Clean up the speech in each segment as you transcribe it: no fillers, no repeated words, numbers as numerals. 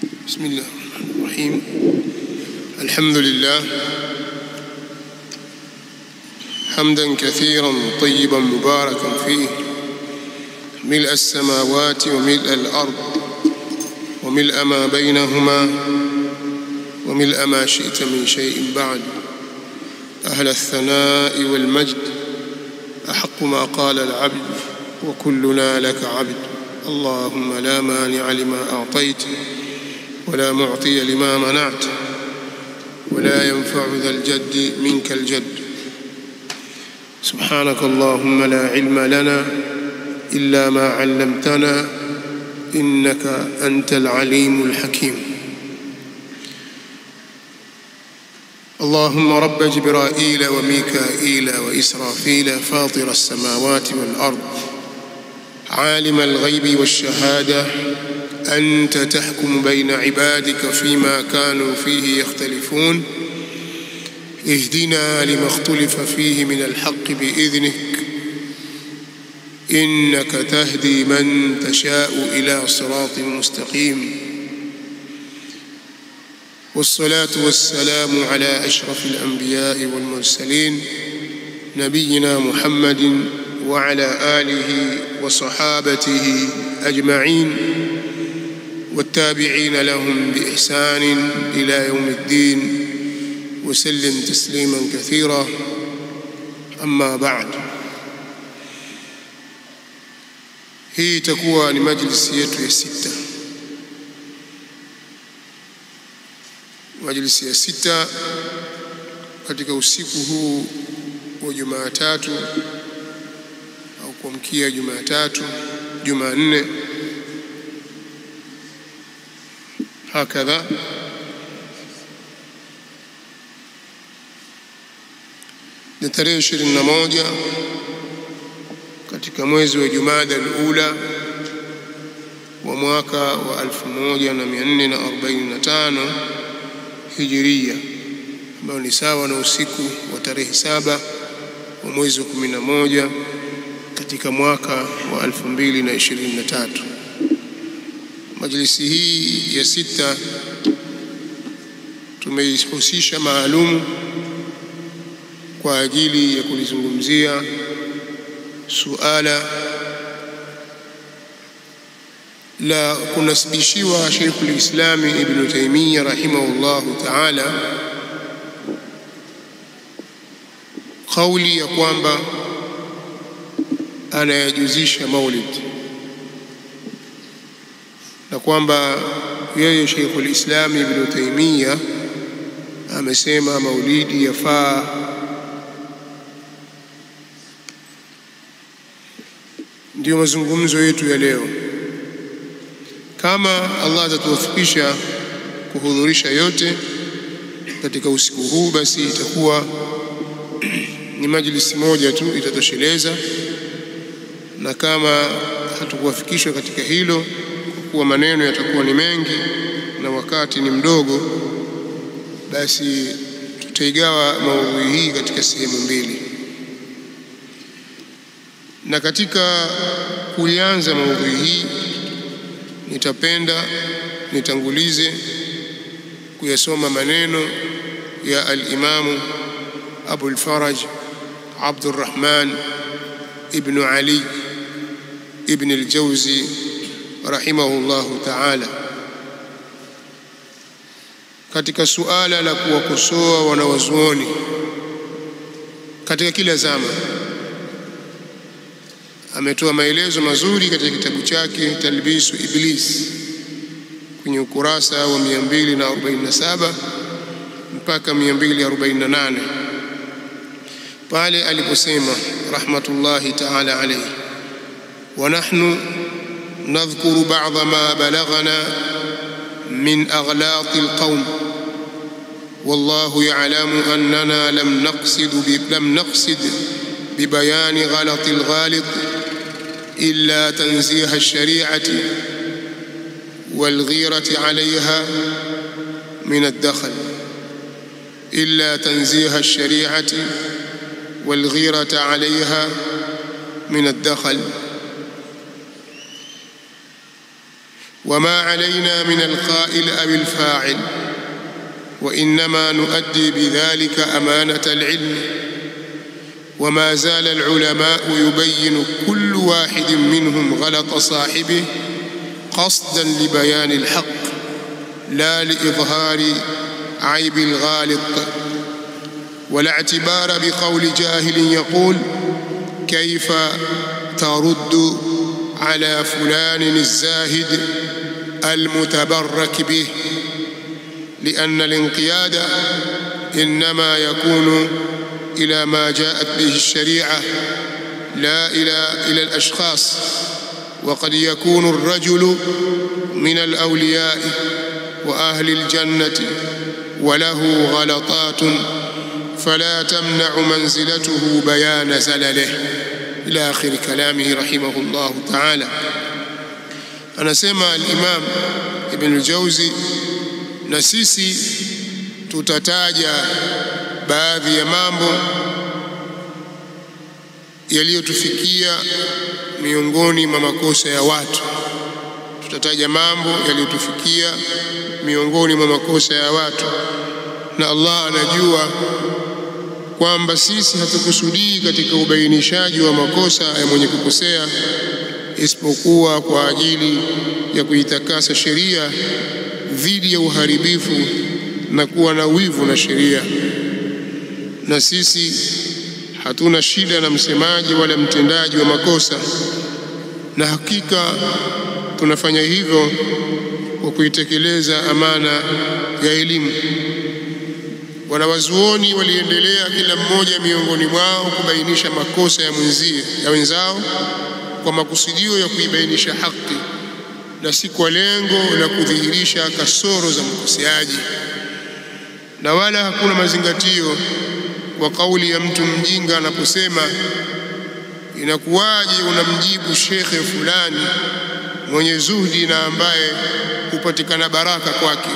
بسم الله الرحمن الرحيم. الحمد لله حمدا كثيرا طيبا مباركا فيه، ملء السماوات وملء الأرض وملء ما بينهما وملء ما شئت من شيء بعد. أهل الثناء والمجد أحق ما قال العبد وكلنا لك عبد. اللهم لا مانع لما أعطيت ولا معطي لما منعت ولا ينفع ذا الجد منك الجد. سبحانك اللهم لا علم لنا إلا ما علمتنا إنك أنت العليم الحكيم. اللهم رب جبرائيل وميكائيل وإسرافيل فاطر السماوات والأرض عالم الغيب والشهادة، أنت تحكم بين عبادك فيما كانوا فيه يختلفون، اهدنا لما اختلف فيه من الحق بإذنك، إنك تهدي من تشاء إلى صراط مستقيم. والصلاة والسلام على أشرف الأنبياء والمرسلين نبينا محمد وعلى آله وصحابته أجمعين والتابعين لهم بإحسان إلى يوم الدين، وسلم تسليما كثيرا. أما بعد، hii itakuwa ni majlisi yetu ya sita, majlisi ya sita katika usiku huu wa Jumatatu au kuamkia Jumatatu, Jumanne hakadha. Ni tarehe 21 katika mwezi wa Jumada al-Ula wa mwaka wa 1445 Hijiria, ambao ni sawa na usiku wa tarehe 7 wa mwezi wa 11 katika mwaka wa 2023. Majlisi hii ya sita tumeihusisha maalum kwa ajili ya kulizungumzia suala la kunasibishiwa Sheikhul Islam Ibn Taymiyyah rahimahullahu ta'ala kauli ya kwamba anayajuzisha maulid, na kwamba yeye Sheikhul Islam Ibn Taymiyyah amesema maulidi yafaa. Ndio mazungumzo yetu ya leo. Kama Allah atatuwafikisha kuhudhurisha yote katika usiku huu, basi itakuwa ni majlisi moja tu itatosheleza, na kama hatukuwafikishwa katika hilo, kwa kuwa maneno yatakuwa ni mengi na wakati ni mdogo, basi tutaigawa maudhui hii katika sehemu mbili. Na katika kuianza maudhui hii, nitapenda nitangulize kuyasoma maneno ya al-Imamu Abu al-Faraj Abdurrahman ibn Ali ibn al-Jawzi rahimahullahu ta'ala katika suala la kuwakosoa wanawazuoni katika kila zama. Ametoa maelezo mazuri katika kitabu chake Talbisu Iblis kwenye ukurasa wa 247 mpaka 248, pale aliposema rahmatullahi ta'ala alayhi: wa nahnu nadhkuru ba'dha ma balaghana min aghlati alqawm wallahu ya'lamu annana lam naqsid ببيان غلط الغالط إلا تنزيه الشريعة والغيرة عليها من الدخل، إلا تنزيه الشريعة والغيرة عليها من الدخل، وما علينا من القائل أو الفاعل، وإنما نؤدي بذلك أمانة العلم. وما زال العلماء يبين كل واحد منهم غلط صاحبه قصدا لبيان الحق لا لإظهار عيب الغالط، ولا اعتبار بقول جاهل يقول كيف ترد على فلان الزاهد المتبرك به، لأن الانقياد إنما يكون إلى ما جاءت به الشريعة لا إلى الأشخاص. وقد يكون الرجل من الأولياء وأهل الجنة وله غلطات فلا تمنع منزلته بيان زلله، إلى آخر كلامه رحمه الله تعالى. Anasema al-Imam Ibn al-Jawzi, na sisi tutataja baadhi ya mambo yaliyotufikia miongoni mwa makosa ya watu. Tutataja mambo yaliyotufikia miongoni mwa makosa ya watu, na Allah anajua kwamba sisi hatukusudii katika ubainishaji wa makosa ya mwenye kukosea isipokuwa kwa ajili ya kuitakasa sheria dhidi ya uharibifu na kuwa na wivu na sheria. Na sisi hatuna shida na msemaji wala mtendaji wa makosa, na hakika tunafanya hivyo kwa kuitekeleza amana ya elimu. Wanawazuoni waliendelea kila mmoja miongoni mwao kubainisha makosa ya wenzao kwa makusudio ya kuibainisha haki na si kwa lengo la kudhihirisha kasoro za mkoseaji. Na wala hakuna mazingatio kwa kauli ya mtu mjinga anaposema, inakuwaje unamjibu shekhe fulani mwenye zuhdi na ambaye hupatikana baraka kwake,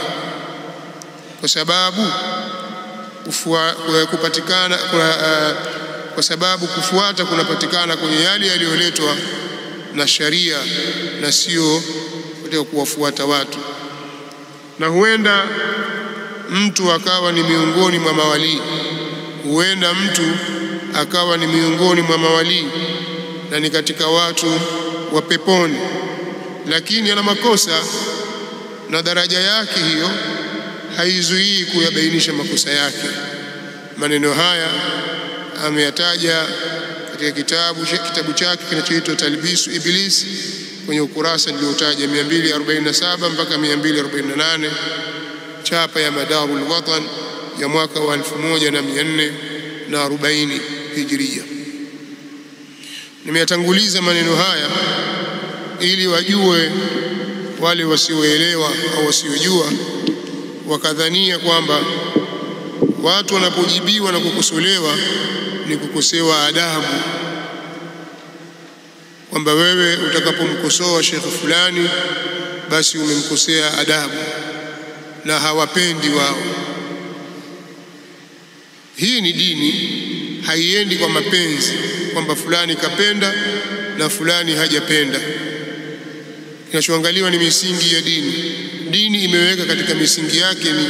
kwa sababu kufuata kunapatikana kwenye yale yaliyoletwa na sharia na sio katika kuwafuata watu. Na huenda mtu akawa ni miongoni mwa mawalii, huenda mtu akawa ni miongoni mwa mawalii na ni katika watu wa peponi, lakini ana makosa, na daraja yake hiyo haizuii kuyabainisha makosa yake. Maneno haya ameyataja katika kitabu chake kinachoitwa Talbisu Iblis kwenye ukurasa niliotaja 247 mpaka 248, chapa ya Madarul Watan ya mwaka wa 1440 Hijria. Nimeyatanguliza maneno haya ili wajue wale wasioelewa au wasiojua wakadhania kwamba watu wanapojibiwa na kukosolewa ni kukosewa adabu, kwamba wewe utakapomkosoa shekhe fulani basi umemkosea adabu, na hawapendi wao. Hii ni dini, haiendi kwa mapenzi kwamba fulani kapenda na fulani hajapenda. Kinachoangaliwa ni misingi ya dini. Dini imeweka katika misingi yake ni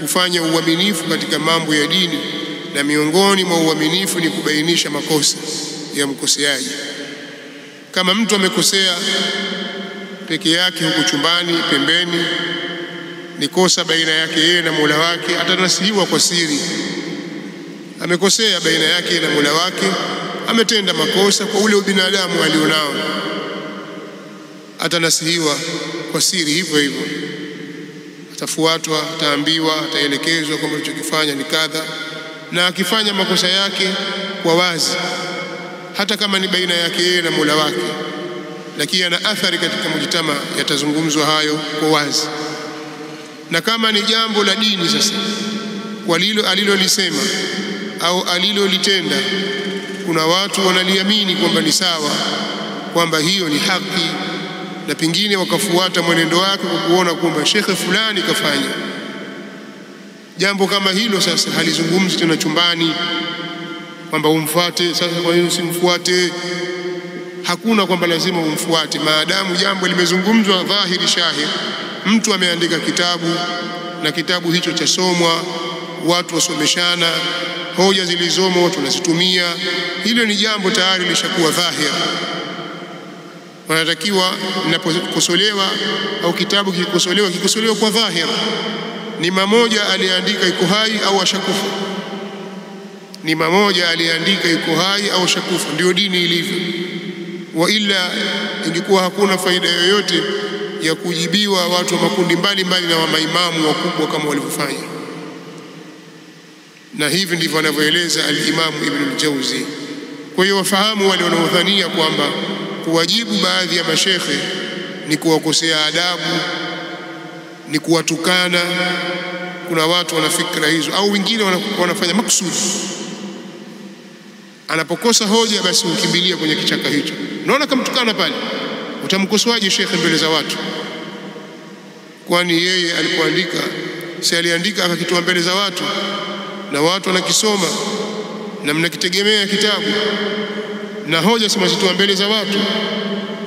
kufanya uaminifu katika mambo ya dini, na miongoni mwa uaminifu ni kubainisha makosa ya mkoseaji. Kama mtu amekosea peke yake huko chumbani pembeni, ni kosa baina yake yeye na Mola wake, atanasihiwa kwa siri. Amekosea baina yake na Mola wake, ametenda makosa kwa ule ubinadamu alionao, atanasihiwa kwa siri hivyo hivyo. Atafuatwa, ataambiwa, ataelekezwa kwamba alichokifanya ni kadha, na akifanya makosa yake kwa wazi, hata kama ni baina yake yeye na Mola wake, lakini ana athari katika mujtama, yatazungumzwa hayo kwa wazi. Na kama ni jambo la dini sasa, kwa alilolisema au alilolitenda, kuna watu wanaliamini kwamba ni sawa, kwamba hiyo ni haki, na pengine wakafuata mwenendo wake kwa kuona kwamba shekhe fulani kafanya jambo kama hilo. Sasa halizungumzi tena chumbani kwamba umfuate, sasa kwa hiyo usimfuate. hakuna kwamba lazima umfuate, maadamu jambo limezungumzwa dhahiri shahir. Mtu ameandika kitabu na kitabu hicho chasomwa, watu wasomeshana, hoja zilizomo watu wanazitumia, hilo ni jambo tayari lishakuwa dhahir. Wanatakiwa linapokosolewa au kitabu kikosolewa kwa dhahir, ni mmoja aliandika iko hai au ashakufa, ni mmoja aliandika iko hai au ashakufa, ndio dini ilivyo. Wa ila ingekuwa hakuna faida yoyote ya kujibiwa watu wa makundi mbalimbali na wa maimamu wakubwa kama walivyofanya. Na hivi ndivyo anavyoeleza al-Imam Ibn al-Jawzi. Kwa hiyo wafahamu wale wanaodhania kwamba kuwajibu baadhi ya mashekhe ni kuwakosea adabu, ni kuwatukana. Kuna watu wana fikra hizo, au wengine wanafanya maksudi. Anapokosa hoja basi ukimbilia kwenye kichaka hicho. Unaona kama tukana pale, utamkosoaje shekhe mbele za watu? Kwani yeye alipoandika, si aliandika akakitoa mbele za watu na watu wanakisoma na mnakitegemea kitabu, na hoja sema zitoa mbele za watu,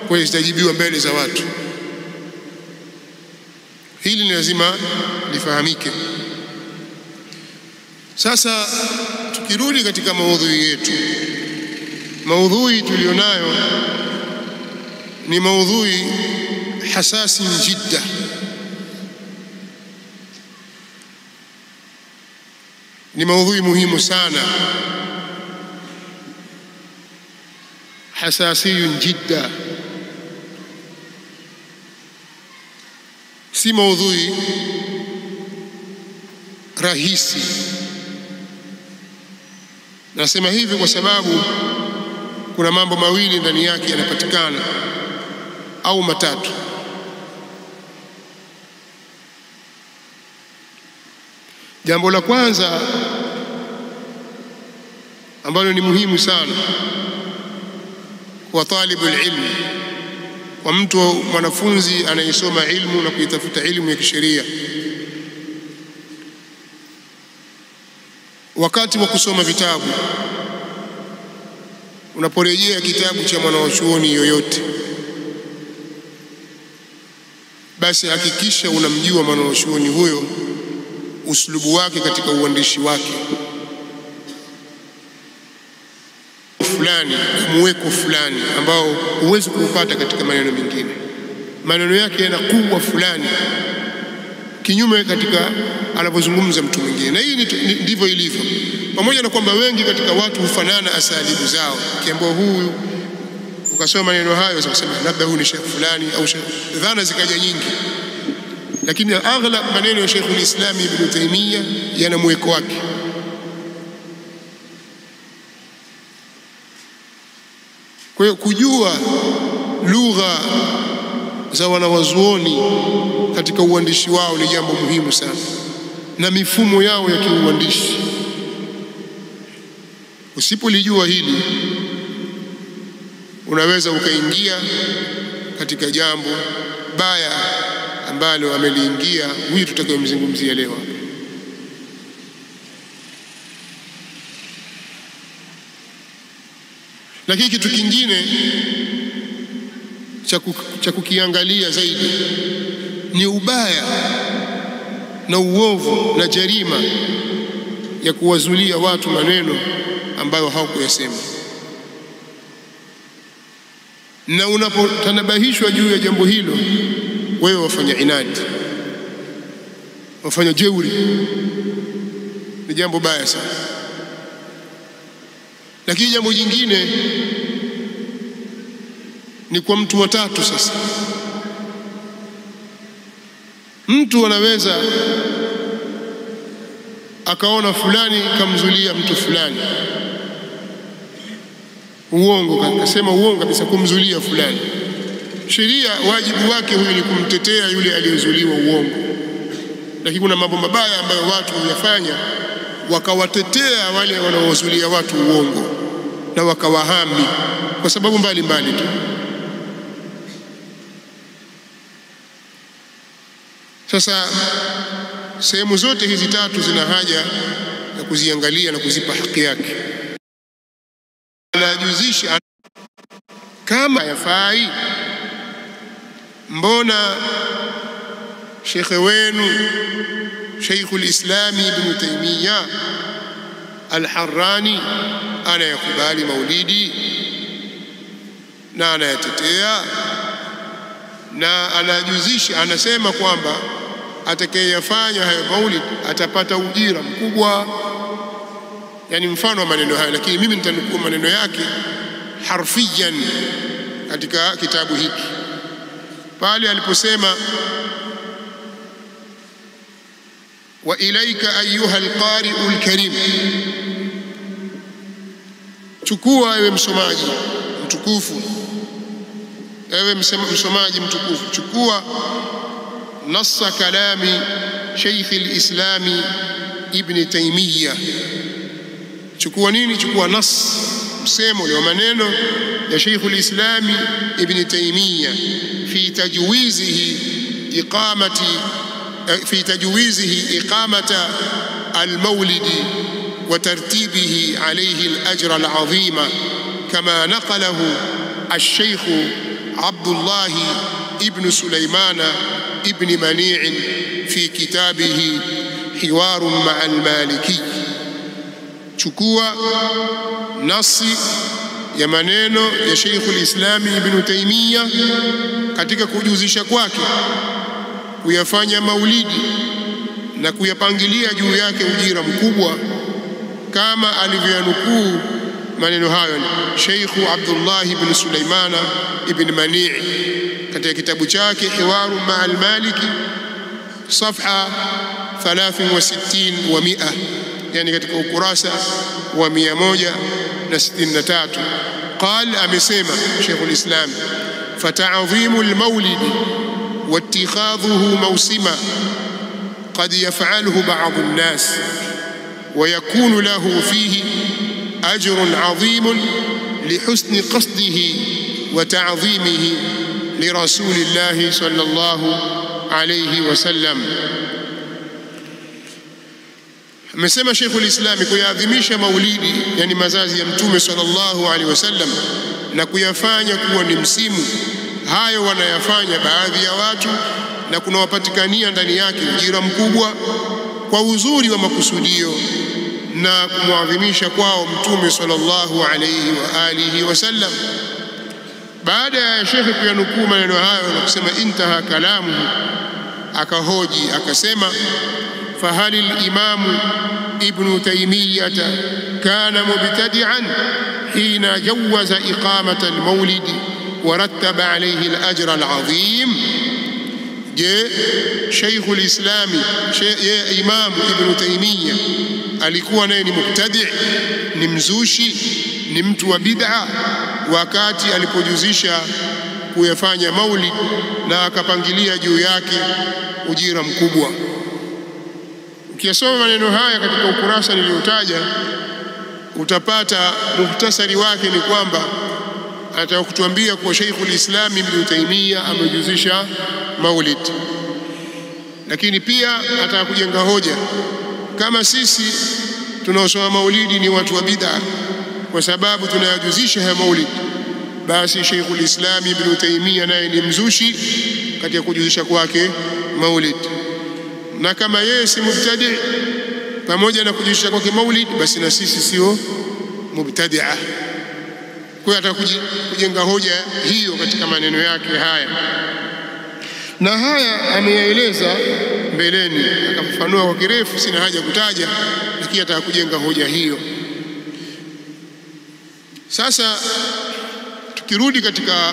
kwa hiyo zitajibiwa mbele za watu. Hili ni lazima lifahamike. Sasa tukirudi katika maudhui yetu, maudhui tulionayo ni maudhui hasasi jidda, ni maudhui muhimu sana, hasasiyun jidda, si maudhui rahisi. Nasema hivi kwa sababu kuna mambo mawili ndani yake yanapatikana, au matatu. Jambo la kwanza ambalo ni muhimu sana kwa talibul ilmi, kwa mtu mwanafunzi anayesoma ilmu na kuitafuta ilmu ya kisheria, wakati wa kusoma vitabu, unaporejea kitabu cha mwanachuoni yoyote, basi hakikisha unamjua mwanachuoni huyo, uslubu wake katika uandishi wake fulani, muweko fulani ambao huwezi kuupata katika maneno mengine. Maneno yake yana kuwa fulani kinyume katika anavyozungumza mtu mwingine, na hii ndivyo ilivyo. Pamoja na kwamba wengi katika watu hufanana asalibu zao, kiambao huyu ukasoma maneno hayo ukasema labda huyu ni Sheikh fulani au dhana zikaja nyingi, lakini aghlab maneno ya Sheikh al-Islam Ibn Taymiyyah yana mweko wake. Kwa hiyo kujua lugha za wanawazuoni katika uandishi wao ni jambo muhimu sana, na mifumo yao ya kiuandishi. Usipolijua hili, unaweza ukaingia katika jambo baya ambalo ameliingia huyu tutakayomzungumzia leo. Lakini kitu kingine cha kukiangalia zaidi ni ubaya na uovu na jarima ya kuwazulia watu maneno ambayo hawakuyasema. Na unapotanabahishwa juu ya jambo hilo, wewe wafanya inadi, wafanya jeuri, ni jambo baya sana. Lakini jambo jingine ni kwa mtu wa tatu. Sasa mtu anaweza akaona fulani kamzulia mtu fulani uongo, akasema uongo kabisa kumzulia fulani. Sheria wajibu wake huyu ni kumtetea yule aliyezuliwa uongo, lakini kuna mambo mabaya ambayo watu huyafanya wakawatetea wale wanaowazulia watu uongo na wakawahami kwa sababu mbalimbali tu. Sasa sehemu zote hizi tatu zina haja ya kuziangalia na kuzipa haki yake. Anajuzisha kama yafai, mbona shekhe wenu Sheikhul Islami Ibn Taymiyyah Al-Harrani anayakubali maulidi na anayatetea na anajuzisha, anasema kwamba atakayeyafanya hayo maulid atapata ujira mkubwa, yani mfano wa maneno hayo, lakini mimi nitanukuu maneno yake harfiyan katika kitabu hiki pale aliposema wa ilaika ayuha alqari'u alkarim, chukua ewe msomaji mtukufu, ewe msomaji mtukufu, chukua nassa kalami Sheikh al-Islami Ibn Taymiyyah. Chukua nini? Chukua nas, msemo wa maneno ya Sheikh al-Islami Ibn Taymiyyah fi tajwizihi iqamata al-mawlid wa tartibihi alayhi al-ajr al-azima kama naqalahu al-Sheikh Abdullah ibn Sulaiman ibn Mani' fi kitabihi Hiwar ma'a al-Maliki. Chukua nasi ya maneno ya Sheikh al-Islam Ibn Taymiyyah katika kujuzisha kwake kuyafanya maulidi na kuyapangilia juu yake ujira mkubwa, kama alivyanukuu maneno hayo Sheikh Abdullah ibn Sulaiman ibn Mani' katika kitabu chake Hiwar ma'a al-Maliki safha 63 wa 100, yani katika ukurasa wa 163. قال amesema Sheikh al-Islam fata'dhimu al-mawlid واتخاذه موسما قد يفعله بعض الناس ويكون له فيه أجر عظيم لحسن قصده وتعظيمه لرسول الله صلى الله عليه وسلم. amesema Sheikhul Islam kuyaadhimisha maulidi, yani mazazi ya Mtume sallallahu alaihi wasallam, na kuyafanya kuwa ni msimu, hayo wanayafanya baadhi ya watu na kunawapatikania ndani yake ujira mkubwa kwa uzuri wa makusudio na kumwadhimisha kwao Mtume sallallahu alaihi wa alihi wasallam. Baada ya shekhe kuyanukuu maneno hayo na kusema intaha kalamu, akahoji akasema فهل الإمام ابن تيمية كان مبتدعا حين جوز إقامة المولد ورتب عليه الأجر العظيم؟ جاء شيخ الإسلام إمام ابن تيمية alikuwa naye ni mubtadi', ni mzushi, ni mtu wa bid'a wakati alipojuzisha kuyafanya maulid na akapangilia juu yake ujira mkubwa. Ukisoma maneno haya katika ukurasa niliotaja utapata muhtasari wake ni kwamba anataka kutuambia kuwa Sheikhul Islam Ibn Taymiyyah amejuzisha maulid, lakini pia anataka kujenga hoja kama sisi tunaosoma maulidi ni watu wa bid'a kwa sababu tunayajuzisha haya maulid, basi Sheikhul Islam Ibn Taymiyyah naye ni mzushi katika kujuzisha kwake maulid, na kama yeye si mubtadi' pamoja na kujuzisha kwake maulid, basi na sisi sio mubtadi'a. Kwa hiyo ataka kujenga hoja hiyo katika maneno yake haya, na haya ameyaeleza mbeleni, akafafanua kwa kirefu, sina haja kutaja, lakini ataka kujenga hoja hiyo. Sasa tukirudi katika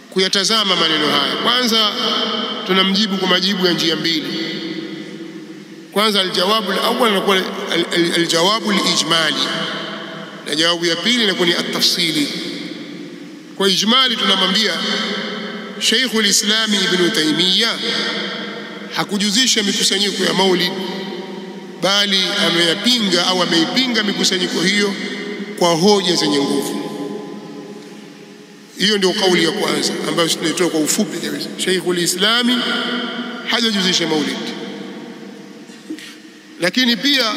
kuyatazama maneno haya, kwanza tunamjibu kwa majibu ya njia mbili. Kwanza aljawabu alawwal inakuwa aljawabu alijmali, na jawabu ya pili inakuwa ni atafsili. Kwa ijmali tunamwambia Sheikhul Islam Ibn Taymiyyah hakujuzisha mikusanyiko ya maulid, bali ameyapinga au ameipinga mikusanyiko hiyo kwa hoja zenye nguvu. Hiyo ndio kauli ya kwanza ambayo tunaitoa kwa ufupi kabisa. Sheikhul Islam hajajuzisha maulid, lakini pia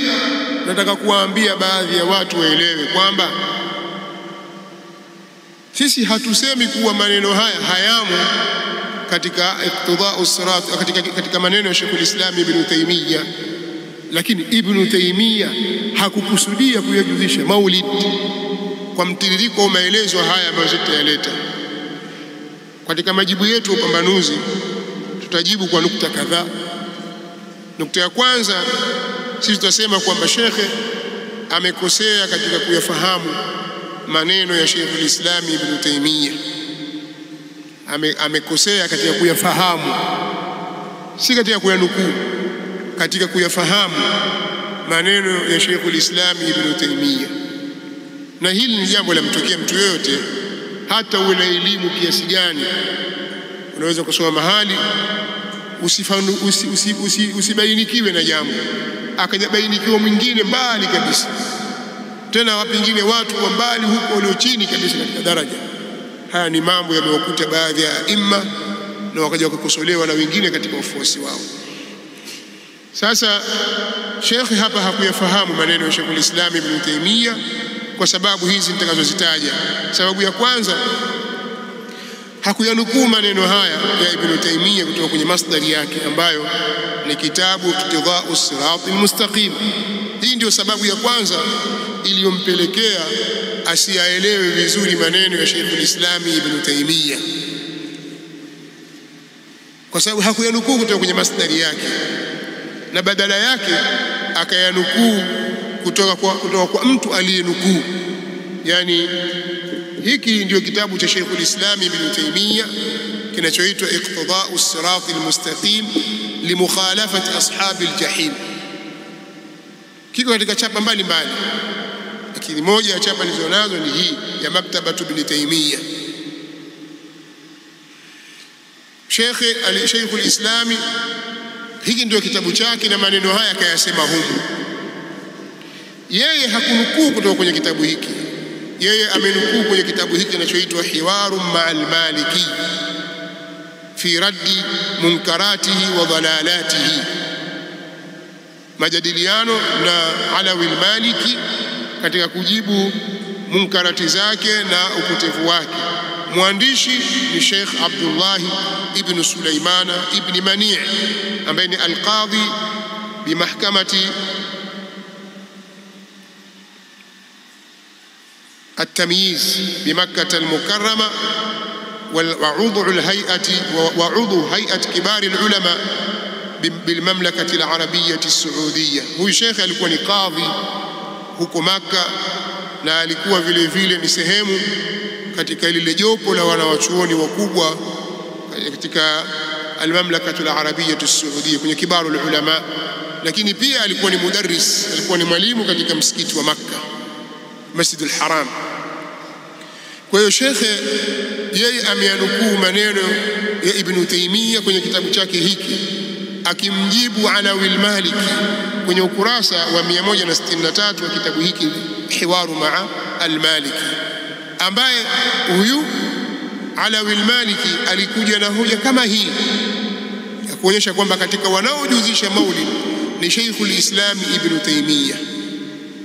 nataka kuwaambia baadhi ya watu waelewe kwamba Sisi hatusemi kuwa maneno haya hayamo katika iqtida'us sirat, katika maneno ya Sheikh al-Islam Ibn Taymiyyah, lakini Ibn Taymiyyah hakukusudia kuyajuzisha maulid kwa mtiririko wa maelezo haya ambayo tutayaleta. Katika majibu yetu ya upambanuzi tutajibu kwa nukta kadhaa. Nukta ya kwanza, sisi tutasema kwamba Sheikh amekosea katika kuyafahamu maneno ya Sheikh al-Islam Ibn Taymiyyah. Amekosea katika kuyafahamu, si katika kuyanukuu, katika kuyafahamu maneno ya Sheikh al-Islam Ibn Taymiyyah. Na hili ni jambo la mtokea mtu yoyote, hata uwe na elimu kiasi gani. Unaweza kusoma mahali usibainikiwe na jambo, akajabainikiwa mwingine mbali kabisa, tena pengine watu wa mbali huko walio chini kabisa katika daraja. Haya ni mambo yamewakuta baadhi ya imma na wakaja wakakosolewa na wengine katika wafuasi wao. Sasa Sheikh hapa hakuyafahamu maneno ya Sheikh al-Islam Ibn Taymiyyah kwa sababu hizi nitakazozitaja. Sababu ya kwanza, hakuyanukuu maneno haya ya Ibn Taymiyyah kutoka kwenye masdari yake ambayo ni kitabu Iqtida'us Siratil Mustaqim. Hii ndio sababu ya kwanza iliyompelekea asiyaelewe vizuri maneno ya Sheikh al-Islam Ibn Taymiyyah, kwa sababu hakuyanukuu kutoka kwenye masdari yake, na badala yake akayanukuu kutoka kwa mtu aliyenukuu. Yani hiki ndio kitabu cha Sheikh al-Islam Ibn Taymiyyah kinachoitwa Iqtida'us Siratil Mustaqim limukhalafati ashabil jahim. Kiko katika chapa mbalimbali, lakini moja ya chapa nilizonazo ni hii ya Maktabatu Ibn Taymiyyah. Sheikh al-Islam, hiki ndio kitabu chake na maneno haya akayasema humu. Yeye hakunukuu kutoka kwenye kitabu hiki, yeye amenukuu kwenye kitabu hiki kinachoitwa Hiwarun Ma'al Maliki fi raddi munkaratihi wa dhalalatihi, majadiliano na Alawi al-Maliki katika kujibu munkarati zake na upotevu wake. Mwandishi ni Sheikh Abdullah ibn Sulaimana ibn Mani' ambaye ni al-Qadhi bi mahkamati التمييز بمكة المكرمة وعضو هيئة كبار العلماء بالمملكة العربية السعودية. هو شيخ alikuwa ni kadhi huko Makka, na alikuwa vile vile ni sehemu katika lile jopo la wanawachuoni wakubwa katika al-Mamlakatu al-Arabiyyah as-Saudiya kwenye kibaru al-ulama, lakini pia alikuwa ni mudarris, alikuwa ni mwalimu katika msikiti wa Makka, Masjidul Haram. Kwa hiyo shekhe yeye ameanukuu maneno ya Ibn Taymiyyah kwenye kitabu chake hiki akimjibu Alawi al-Maliki kwenye ukurasa wa 163 wa kitabu hiki Hiwaru Ma'a al-Maliki, ambaye huyu Alawi al-Maliki alikuja na hoja kama hii ya kuonyesha kwamba katika wanaojuzisha maulid ni Sheikh al-Islam Ibn Taymiyyah.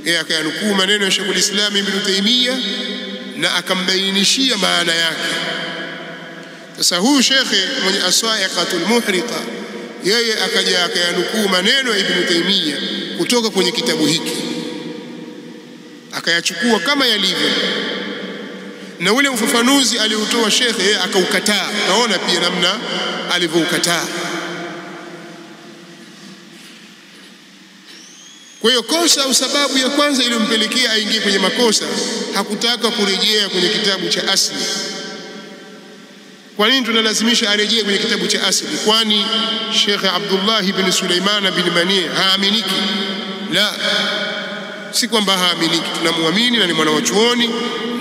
Yeye akayanukuu maneno ya Sheikh al-Islam Ibn Taymiyyah na akambainishia maana yake. Sasa huyu shekhe mwenye As-Sa'iqatul Muhriqa, yeye akaja akayanukuu maneno ya Ibn Taymiyyah kutoka kwenye kitabu hiki, akayachukua kama yalivyo, na ule ufafanuzi aliotoa shekhe yeye akaukataa. Naona pia namna alivyoukataa. Kwa hiyo kosa au sababu ya kwanza iliyompelekea aingie kwenye makosa, hakutaka kurejea kwenye kitabu cha asli. Kwa nini tunalazimisha arejee kwenye kitabu cha asli? Kwani Sheikh Abdullah ibn Sulaiman bin Mani haaminiki? La, si kwamba haaminiki, tunamwamini na ni mwanachuoni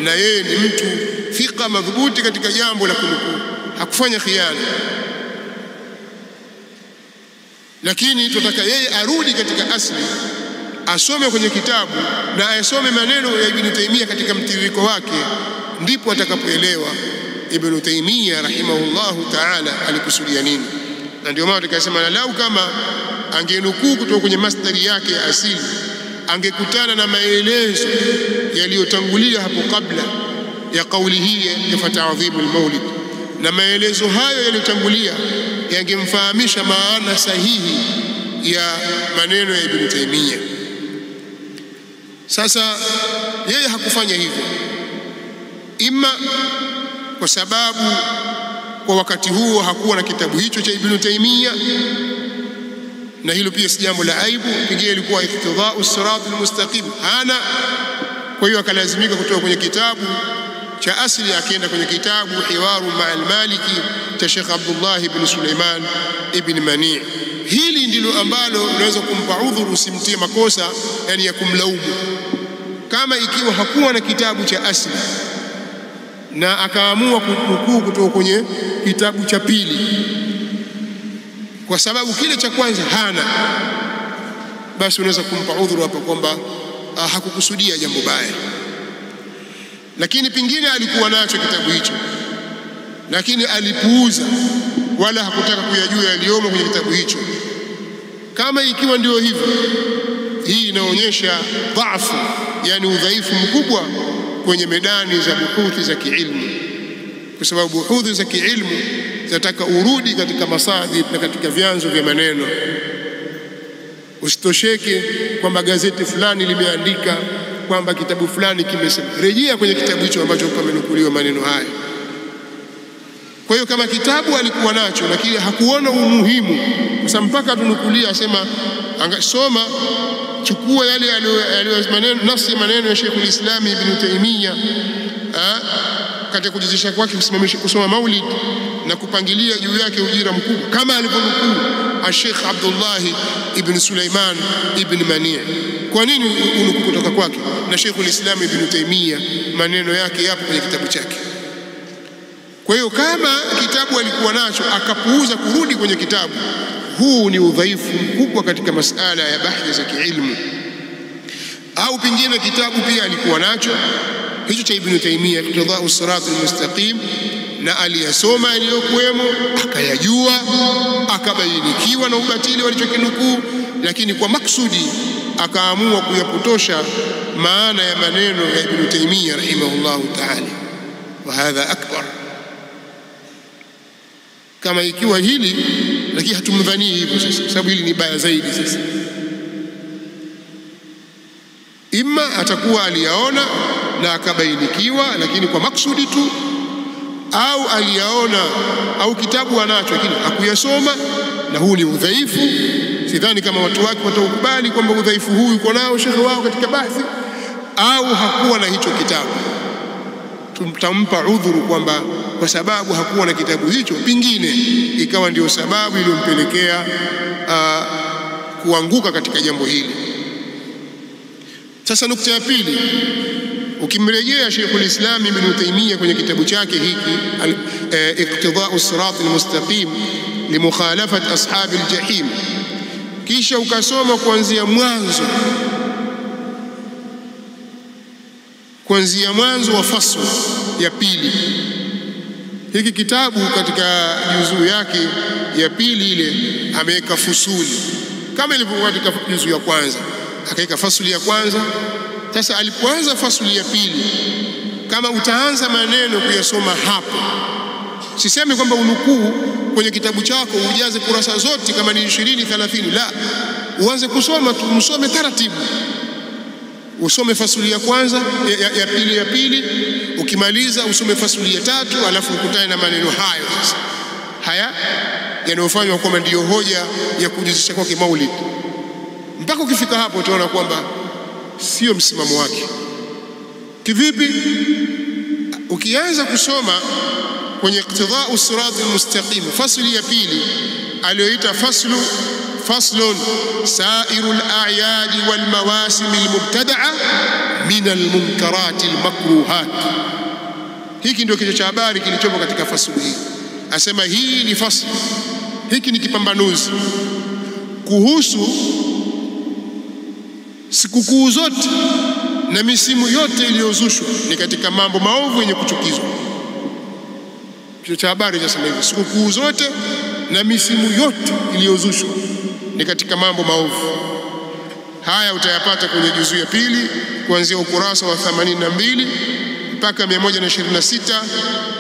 na yeye ni mtu thika madhubuti katika jambo la kunukuu, hakufanya khiana. Lakini tunataka yeye arudi katika asli, asome kwenye kitabu na asome maneno ya Ibn Taymiyyah katika mtiririko wake, ndipo atakapoelewa Ibn Taymiyyah rahimahullahu ta'ala alikusudia nini. Na ndio maana tukasema lau kama angenukuu kutoka kwenye masdari yake ya asili, angekutana na maelezo yaliyotangulia hapo kabla ya kauli hii ya ta'dhimu al-maulid, na maelezo hayo yaliyotangulia yangemfahamisha maana sahihi ya maneno ya Ibn Taymiyyah. Sasa yeye hakufanya hivyo, ima kwa sababu kwa wakati huo hakuwa na kitabu hicho cha Ibn Taymiyyah, na hilo pia si jambo la aibu, pengine ilikuwa iqtida'u as-sirat al-mustaqim hana, kwa hiyo akalazimika kutoka kwenye kitabu cha asili akaenda kwenye kitabu Hiwaru ma'al Maliki cha Sheikh Abdullah ibn Sulaiman ibn Mani'. Hili ndilo ambalo unaweza kumpa udhuru, usimtie makosa yani ya kumlaumu, kama ikiwa hakuwa na kitabu cha asili na akaamua kunukuu kutoka kwenye kitabu cha pili kwa sababu kile cha kwanza hana, basi unaweza kumpa udhuru hapa kwamba hakukusudia jambo baya. Lakini pengine alikuwa nacho kitabu hicho lakini alipuuza wala hakutaka kuyajua yaliyomo kwenye kitabu hicho. Kama ikiwa ndio hivyo, hii inaonyesha dhaifu, yani udhaifu mkubwa kwenye medani za buhuthi za kiilmu, kwa sababu buhuthi za kiilmu zinataka urudi katika masadir na katika vyanzo vya maneno. Usitosheke kwamba gazeti fulani limeandika kwamba kitabu fulani kimesema, rejea kwenye kitabu hicho ambacho pamenukuliwa maneno haya. Kwa hiyo kama kitabu alikuwa nacho lakini hakuona umuhimu, sasa mpaka tunukulia asema soma, chukua yale maneno nafsi maneno ya Sheikhul Islam Ibn Taymiyyah katika kujizisha kwake kusimamisha kusoma maulid na kupangilia juu yake ujira mkubwa kama alivyonukuu Sheikh Abdullah ibn Sulaiman ibn Mani'. Kwa nini unukuu kutoka kwake na Sheikhul Islam Ibn Taymiyyah maneno yake yapo kwenye kitabu chake? Kwa hiyo kama kitabu alikuwa nacho akapuuza kurudi kwenye kitabu, huu ni udhaifu mkubwa katika masala ya bahthi za kiilmu. Au pengine kitabu pia alikuwa nacho hicho cha Ibn Taymiyyah, Iqtida'u as-sirat al-mustaqim, na aliyasoma yaliyokuwemo akayajua, akabainikiwa na ubatili walichokinukuu, lakini kwa maksudi akaamua kuyapotosha maana ya maneno ya Ibn Taymiyyah rahimahullahu ta'ala, wa hadha akbar. Kama ikiwa hili, lakini hatumdhanii hivyo sasa, kwa sababu hili ni baya zaidi. Sasa ima atakuwa aliyaona na akabainikiwa lakini kwa maksudi tu, au aliyaona au kitabu anacho lakini hakuyasoma, na huu ni udhaifu. Sidhani kama watu wake wataukubali kwamba udhaifu huu uko nao shekhe wao katika bahthi, au hakuwa na hicho kitabu. Tutampa udhuru kwamba kwa sababu hakuwa na kitabu hicho, pengine ikawa ndio sababu iliyompelekea kuanguka katika jambo hili. Sasa nukta ya pili, ukimrejea Sheikhul Islam Ibn Taymiyyah kwenye kitabu chake hiki Iqtida'u as-sirat al-mustaqim limukhalafat ashab al-jahim, kisha ukasoma kuanzia mwanzo wa fasl ya pili. Hiki kitabu katika juzuu yake ya pili ile ameweka fusuli kama ilivyokuwa katika juzuu ya kwanza, akaweka fasuli ya kwanza. Sasa alipoanza fasuli ya pili, kama utaanza maneno kuyasoma hapo, sisemi kwamba unukuu kwenye kitabu chako ujaze kurasa zote kama ni 20 30, la, uanze kusoma tu, usome taratibu, usome fasuli ya kwanza ya pili, ukimaliza usome fasuli ya tatu, alafu ukutane na maneno hayo sasa haya yanayofanywa kwamba ndiyo hoja ya kujizisha kwake maulid. Mpaka ukifika hapo utaona kwamba sio msimamo wake. Kivipi? Ukianza kusoma kwenye Iqtida'u as-sirat al-mustaqim fasli ya pili aliyoita faslun sairu al-a'yad wal-mawasim al-mubtada'a min al-munkarat al-makruhat. Hiki ndio kichwa cha habari kilichopo katika fasli hii. Asema hii ni fasli, hiki ni kipambanuzi kuhusu sikukuu zote na misimu yote iliyozushwa ni katika mambo maovu yenye kuchukizwa. Kichwa cha habari kinasema hivi: sikukuu zote na misimu yote iliyozushwa ni katika mambo maovu. Haya utayapata kwenye juzuu ya pili kuanzia ukurasa wa 82 mpaka 126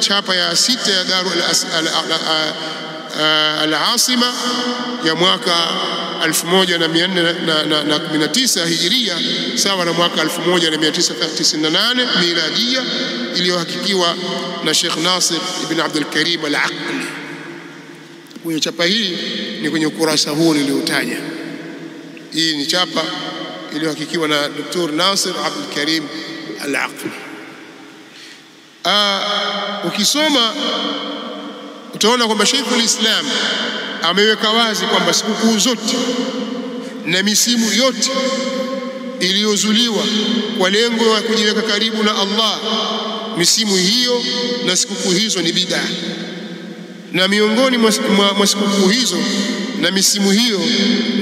chapa ya 6 ya Daru al-Asima ya mwaka 1419 Hijiria sawa na mwaka 1998 Miladia, iliyohakikiwa na Sheikh Nasir ibn Abdul Karim al-Aqli. Kwenye chapa hii ni kwenye ukurasa huu niliotaja. Hii ni chapa iliyohakikiwa na Dr. Nasir Abdul Karim al-Aqli. Ukisoma utaona kwamba Sheikhul Islam ameweka wazi kwamba sikukuu zote na misimu yote iliyozuliwa kwa lengo la kujiweka karibu na Allah, misimu hiyo na sikukuu hizo ni bid'a. Na miongoni mwa sikukuu hizo na misimu hiyo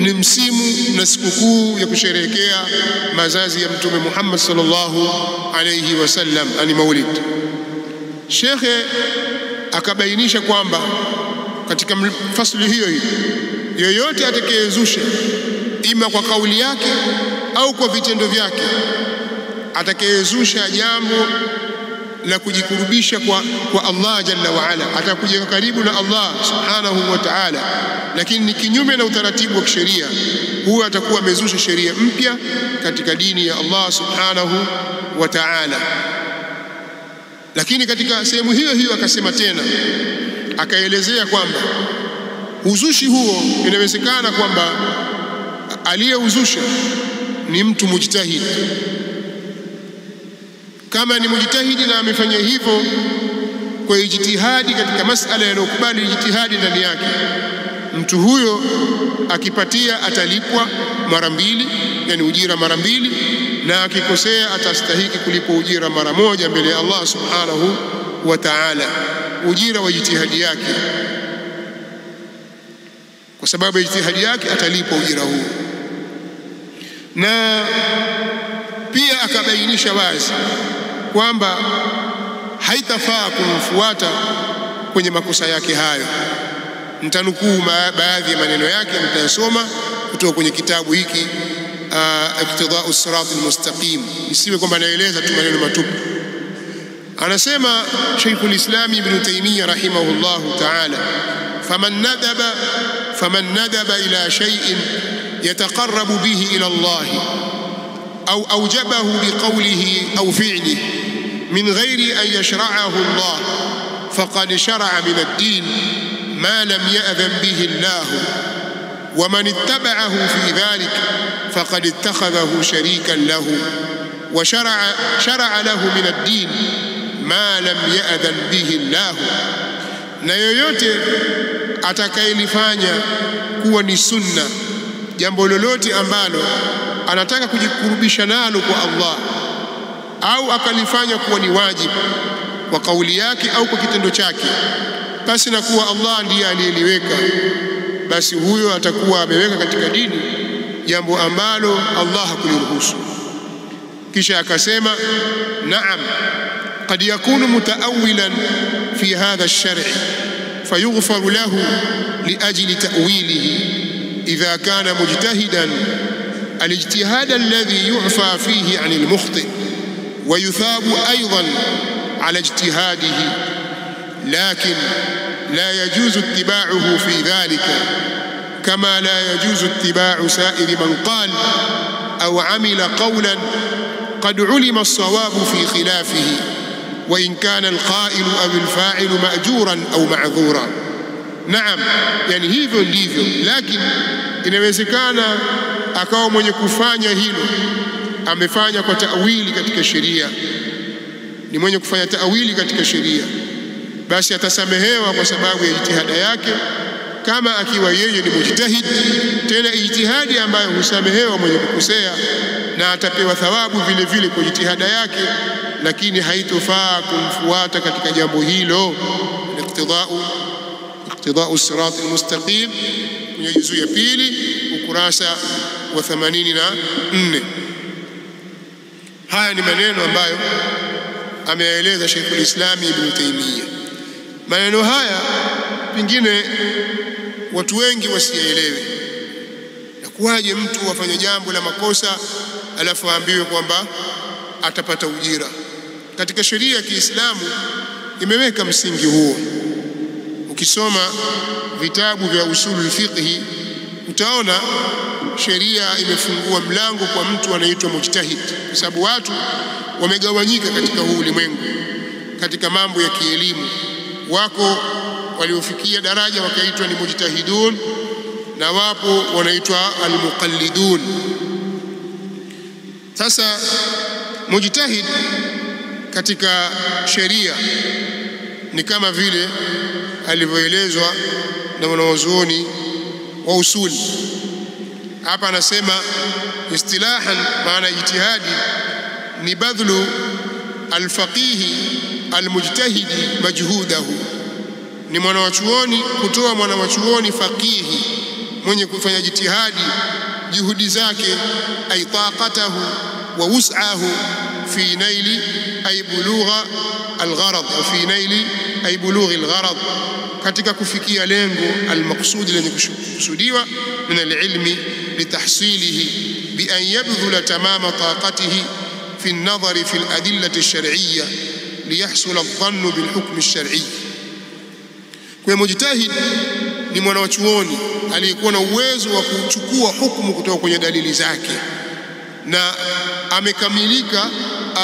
ni msimu na sikukuu ya kusherehekea mazazi ya Mtume Muhammad sallallahu alayhi wasallam, ani Maulid. Shekhe akabainisha kwamba katika fasli hiyo yoyote atakayezusha ima kwa kauli yake au kwa vitendo vyake, atakayezusha jambo la kujikurubisha kwa Allah jalla wa ala, atakuja karibu na Allah subhanahu wa ta'ala, lakini ni kinyume na utaratibu wa kisheria, huyo atakuwa amezusha sheria mpya katika dini ya Allah subhanahu wa ta'ala. Lakini katika sehemu hiyo hiyo akasema tena, akaelezea kwamba uzushi huo inawezekana kwamba aliyeuzusha ni mtu mujtahid. Kama ni mujtahidi na amefanya hivyo kwa ijtihadi katika masala yanayokubali ijtihadi ndani yake, mtu huyo akipatia atalipwa mara mbili, yani ujira mara mbili, na akikosea atastahiki kulipwa ujira mara moja mbele ya Allah subhanahu wa ta'ala, ujira wa ijtihadi yake. Kwa sababu ya ijtihadi yake atalipwa ujira huo. Na pia akabainisha wazi kwamba haitafaa kumfuata kwenye makosa yake hayo. Nitanukuu baadhi ya maneno yake, mtayasoma kutoka kwenye kitabu hiki Iqtida'u Sirat al-Mustaqim, isiwe kwamba naeleza tu maneno matupu. Anasema Sheikhul Islam Ibn Taymiyyah rahimahullahu ta'ala, faman nadaba ila shay'in yataqarrabu bihi ila Allah أو أوجبه بقوله أو فعله من غير أن يشرعه الله فقد شرع من الدين ما لم يأذن به الله، ومن اتبعه في ذلك فقد اتخذه شريكا له وشرع له من الدين ما لم يأذن به الله. Na yoyote atakayelifanya kuwa ni sunna jambo lolote ambalo anataka kujikurubisha nalo kwa Allah, au akalifanya kuwa ni wajibu kwa kauli yake au kwa kitendo chake, basi na kuwa Allah ndiye aliyeliweka, basi huyo atakuwa ameweka katika dini jambo ambalo Allah hakuliruhusu. Kisha akasema, naam, qad yakunu mutaawilan fi hadha ash-shar' fayughfar lahu liajli ta'wilihi idha kana mujtahidan الاجتهاد الذي يعفى فيه عن المخطئ ويثاب أيضا على اجتهاده، لكن لا يجوز اتباعه في ذلك كما لا يجوز اتباع سائر من قال أو عمل قولا قد علم الصواب في خلافه وإن كان القائل أو الفاعل مأجورا أو معذورا. نعم، يعني hivyo ndivyo, lakini inawezekana akawa mwenye kufanya hilo amefanya kwa ta'wili katika sheria, ni mwenye kufanya ta'wili katika sheria, basi atasamehewa kwa sababu ya ijtihada yake, kama akiwa yeye ni mujtahid, tena ijtihadi ambayo husamehewa mwenye kukosea, na atapewa thawabu vile vile kwa ijtihada yake, lakini haitofaa kumfuata katika jambo hilo. Iqtida'u Sirat al-Mustaqim kwenye juzu ya pili ukurasa wa 84. Haya ni maneno ambayo ameyaeleza Sheikhul Islam Ibn Taymiyyah. Maneno haya pengine watu wengi wasielewe. Na kuwaje mtu afanye jambo la makosa alafu aambiwe kwamba atapata ujira? Katika sheria ya Kiislamu imeweka msingi huo. Ukisoma vitabu vya usulul fiqh utaona sheria imefungua mlango kwa mtu anaitwa mujtahid, kwa sababu watu wamegawanyika katika huu ulimwengu katika mambo ya kielimu. Wako waliofikia daraja wakaitwa ni mujtahidun na wapo wanaitwa almuqallidun. Sasa mujtahid katika sheria ni kama vile alivyoelezwa na wanawazuoni wa usuli. Hapa anasema istilahan, maana ijtihadi ni badhlu alfaqihi almujtahidi majhudahu, ni mwanawachuoni kutoa mwanawachuoni faqihi mwenye kufanya jitihadi juhudi zake, ay taqatahu wa wus'ahu fi naili ay bulugha algharad, fi naili ay bulughi algharad, katika kufikia lengo almaqsudi lenye kusudiwa min alilmi litahsilihi bi an yabdhula tamama taqatihi fi an-nadhari fi al-adillati ash-shar'iyya liyahsul adh-dhannu bil-hukm ash-shar'i. Kwa mujtahid ni mwanachuoni aliyekuwa na uwezo wa kuchukua hukumu kutoka kwenye dalili zake na amekamilika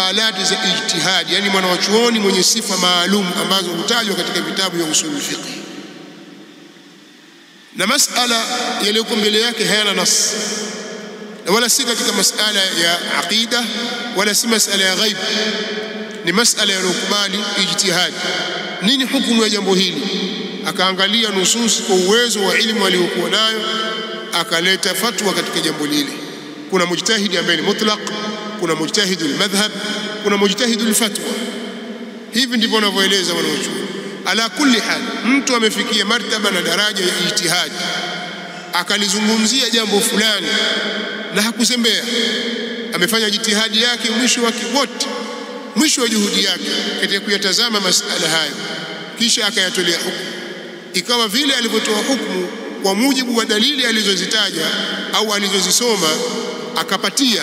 alati za ijtihadi, yani mwanachuoni mwenye sifa maalum ambazo hutajwa katika vitabu vya usul fiqh, na masala yaliyoko mbele yake hayana nas, wala si katika masala ya aqida wala si masala ya ghaib, ni masala yanayokubali ijtihadi. Nini hukumu ya jambo hili? Akaangalia nusus kwa uwezo wa elimu aliyokuwa nayo, akaleta fatwa katika jambo lile. Kuna mujtahidi ambaye ni mutlaq, kuna mujtahidul madhhab, kuna mujtahidul fatwa. Hivi ndivyo wanavyoeleza wanaochuoni. Ala kulli hal, mtu amefikia martaba na daraja ya ijtihadi, akalizungumzia jambo fulani na hakuzembea, amefanya jitihadi yake mwisho wake wote, mwisho wa juhudi yake katika kuyatazama masala hayo, kisha akayatolea hukumu, ikawa vile alivyotoa hukumu kwa mujibu wa dalili alizozitaja au alizozisoma akapatia,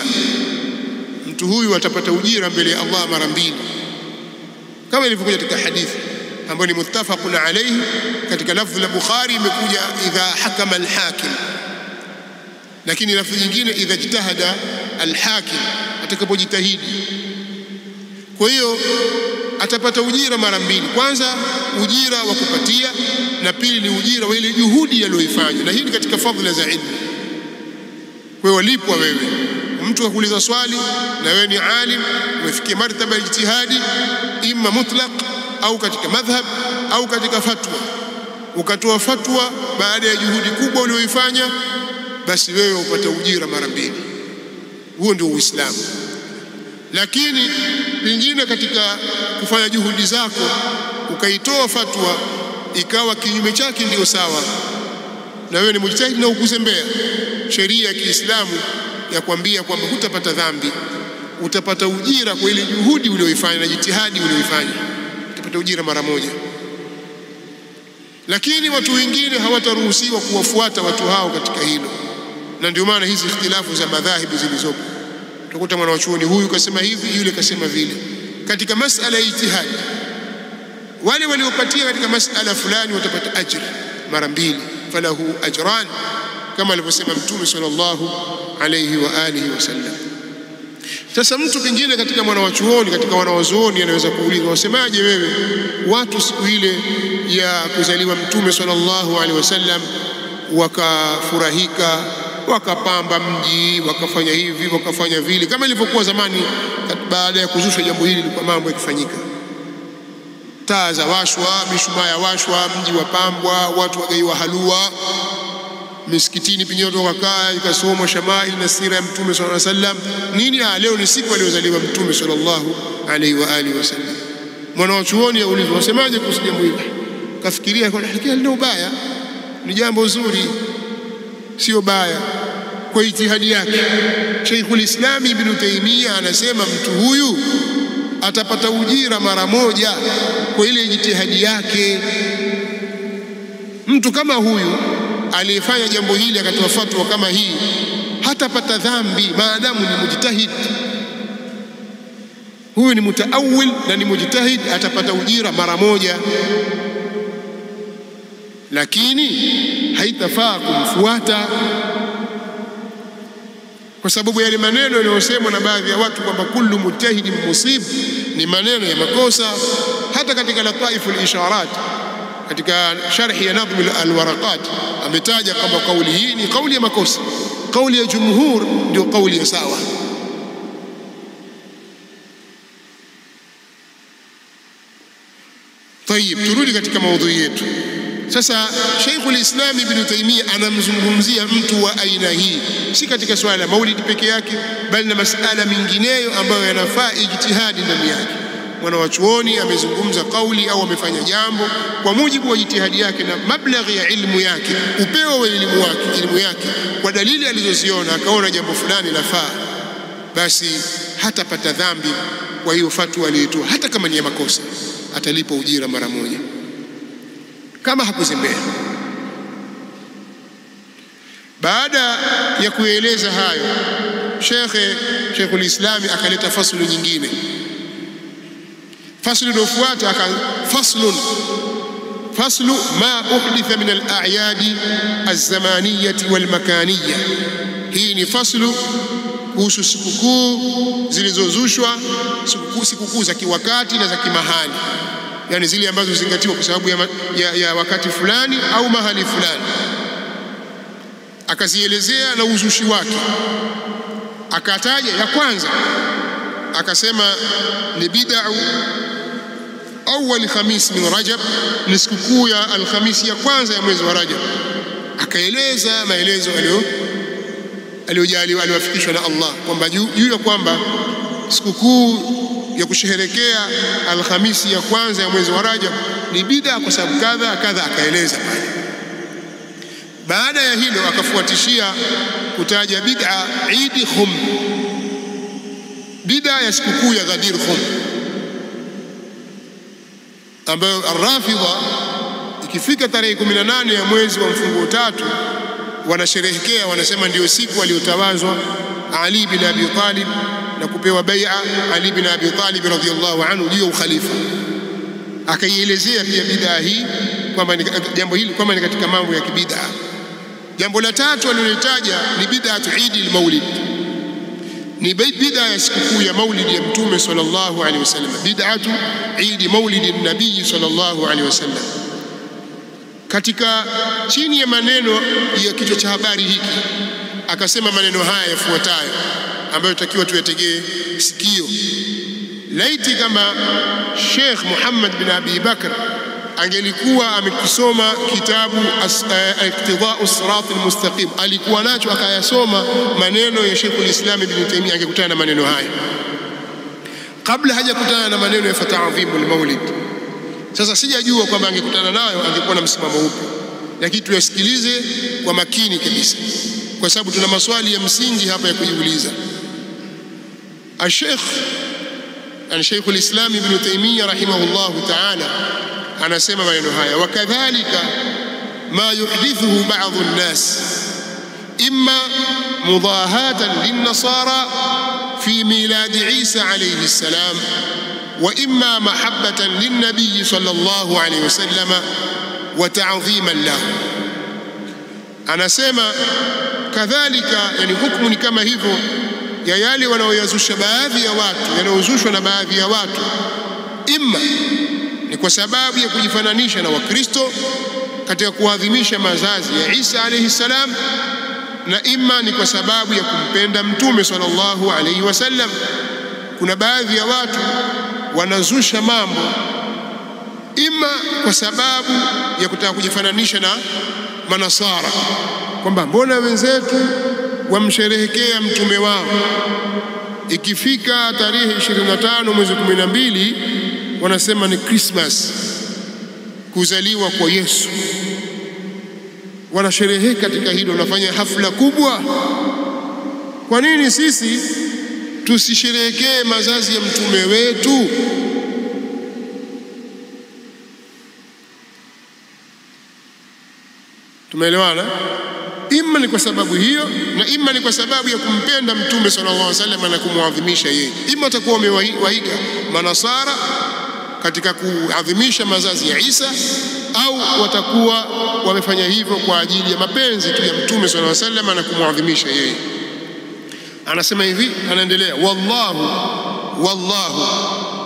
mtu huyu atapata ujira mbele ya Allah mara mbili, kama ilivyokuja katika hadithi ambayo ni muttafaqun alayhi. Katika lafzi la Bukhari imekuja idha hakama alhakim, lakini lafzi nyingine idha jitahada alhakim, atakapojitahidi. Kwa hiyo atapata ujira mara mbili, kwanza ujira wa kupatia, na pili ni ujira wa ile juhudi aliyoifanya, na hii ni katika fadhila za ilmu. Kwa hiyo walipwa wewe, mtu akuuliza swali na wewe ni alim, umefikia martaba ya ijtihadi, imma mutlaq au katika madhhab au katika fatwa, ukatoa fatwa baada ya juhudi kubwa uliyoifanya, basi wewe upata ujira mara mbili. Huo ndio Uislamu. Lakini pengine katika kufanya juhudi zako ukaitoa fatwa ikawa kinyume chake ndio sawa, na wewe ni mujtahid na ukuzembea, sheria ya Kiislamu ya kwambia kwamba hutapata dhambi, utapata ujira kwa ile juhudi uliyoifanya na jitihadi uliyoifanya, utapata ujira mara moja. Lakini watu wengine hawataruhusiwa kuwafuata watu hao katika hilo, na ndio maana hizi ikhtilafu za madhahibu zilizopo. Utakuta mwanachuoni huyu kasema hivi, yule kasema vile katika masala ya ijtihadi. Wale waliopatia katika masala fulani watapata ajr mara mbili, falahu ajran, kama alivyosema Mtume sallallahu alayhi wa alihi wasallam. Sasa mtu pengine katika mwanachuoni, katika wanawazuoni, anaweza kuuliza, wasemaje wewe watu siku ile ya kuzaliwa Mtume sallallahu alayhi wasallam wakafurahika, wakapamba mji, wakafanya hivi, wakafanya vile, kama ilivyokuwa zamani baada ya kuzushwa jambo hili, kwa mambo yakifanyika, taa za washwa, mishumaa ya washwa, mji wapambwa, watu wagaiwa halua, misikitini pengine watu wakakaa ikasomwa shamail na sira ya Mtume sallallahu alaihi wasallam. Nini? Leo ni siku aliyozaliwa Mtume sallallahu alaihi wa alihi wasallam. Mwanachuoni aulizwa, wasemaje kuhusu jambo hili? Kafikiria kwa hakika lina ubaya, ni jambo zuri, sio baya kwa ijtihadi yake. Sheikhul Islam Ibn Taymiyyah anasema mtu huyu atapata ujira mara moja kwa ile ijtihadi yake. Mtu kama huyu aliyefanya jambo hili akatoa fatwa kama hii hatapata dhambi maadamu ni mujtahid. huyu ni mutaawil na ni mujtahid, atapata ujira mara moja, lakini haitafaa kumfuata, kwa sababu yale maneno yanayosemwa na baadhi ya watu kwamba kullu mujtahidin musib ni maneno ya makosa. Hata katika Lataifu al-Isharat, katika sharhi ya Nadhm al-Waraqat, ametaja kwamba kauli hii ni kauli ya makosa, kauli ya jumhur ndio kauli ya sawa. Tayib, turudi katika maudhui yetu sasa. Sheikhul Islam Ibn Taymiyyah anamzungumzia mtu wa aina hii, si katika swala la maulidi peke yake, bali na masala mingineyo ambayo yanafaa ijtihadi ndani yake. Mwanawachuoni amezungumza kauli au amefanya jambo kwa mujibu wa jitihadi yake na mablaghi ya ilmu yake, upeo wa elimu yake, kwa dalili alizoziona, akaona jambo fulani lafaa, basi hatapata dhambi kwa hiyo fatwa aliyotoa, hata kama ni ya makosa, atalipa ujira mara moja kama hakuzembea. Baada ya kueleza hayo, Sheikhul Islam akaleta faslu nyingine. Faslu iliyofuata faslu ma uhditha min al-a'yadi az-zamaniyati wal-makaniyya. Hii ni faslu kuhusu sikukuu zilizozushwa, sikukuu za kiwakati na za kimahali, yani zile ambazo zingatiwa kwa sababu ya wakati fulani au mahali fulani. Akazielezea na uzushi wake. Akataja ya kwanza, akasema ni bid'u awwal khamis min Rajab, ni sikukuu ya Alhamisi ya kwanza ya mwezi wa Rajab. Akaeleza maelezo aliyojaliwa, aliwafikishwa na Allah kwamba juu ya kwamba sikukuu ya kusherehekea Alhamisi ya kwanza ya mwezi wa Rajab ni bid'a kwa sababu kadha kadha, akaeleza pale. Baada ya hilo akafuatishia kutaja bid'a Eid Khum, bid'a ya sikukuu ya Ghadir Khum, ambayo Ar-Rafidha ikifika tarehe 18 ya mwezi wa mfunguo tatu wanasherehekea, wanasema ndio siku aliyotawazwa Ali bin Abi Talib na kupewa bai'a Ali bin Abi Talib radhiyallahu anhu juu ya ukhalifa. Akaielezea pia bid'a hii kwamba jambo hili kwamba ni katika mambo ya kibid'a. Jambo la tatu alilolitaja ni bid'atu Eid al-Maulid, ni bid'a ya sikukuu ya maulidi ya Mtume sallallahu alaihi wasallam, bid'atu Eid Maulid an-Nabii sallallahu alaihi wasallam. Katika chini ya maneno ya kichwa cha habari hiki akasema maneno haya yafuatayo ambayo takiwa tuyategee sikio. Laiti kama Sheikh Muhammad bin Abi Bakr angelikuwa amekisoma kitabu Iqtida'u Sirat al-Mustaqim, alikuwa nacho akayasoma maneno ya Sheikhul Islam Ibn Taymiyyah, angekutana na maneno haya kabla hajakutana na maneno ya Fata'dhimu al-Maulid. Sasa sijajua kwamba angekutana nayo angekuwa na msimamo upi, lakini tuyasikilize kwa makini kabisa, kwa sababu tuna maswali ya msingi hapa ya kujiuliza. Sheikhul Islam Ibn Taymiyyah rahimahullahu ta'ala anasema maneno haya: wakadhalika ma yuhdithuhu ba'dhu an-nas imma mudahatan lin-nasara fi milad Isa alayhi salam wa imma mahabbatan lin-nabiy sallallahu alayhi wasallam wa ta'dhiman lahu. Anasema kadhalika, yani hukumu ni kama hivyo ya yale wanaoyazusha baadhi ya watu, yanayozushwa na baadhi ya watu, imma ni kwa sababu ya kujifananisha na Wakristo katika kuadhimisha mazazi ya Isa alayhi salam, na imma ni kwa sababu ya kumpenda Mtume sallallahu alayhi wasallam. Kuna baadhi ya watu wanazusha mambo imma kwa sababu ya kutaka kujifananisha na Manasara, kwamba mbona wenzetu wamsherehekea mtume wao, ikifika tarehe 25 mwezi 12 wanasema ni Christmas, kuzaliwa kwa Yesu. Wanasherehekea katika hilo, wanafanya hafla kubwa. Kwa nini sisi tusisherehekee mazazi ya mtume wetu? Tumeelewana? imma ni kwa sababu hiyo na imma ni kwa sababu ya kumpenda Mtume sallallahu alaihi wasallam na kumwadhimisha yeye. Imma atakuwa wamewaiga manasara katika kuadhimisha mazazi ya Isa, au watakuwa wamefanya hivyo kwa ajili ya mapenzi tu ya Mtume sallallahu alaihi wasallam na kumwadhimisha yeye. Anasema hivi, anaendelea, wallahu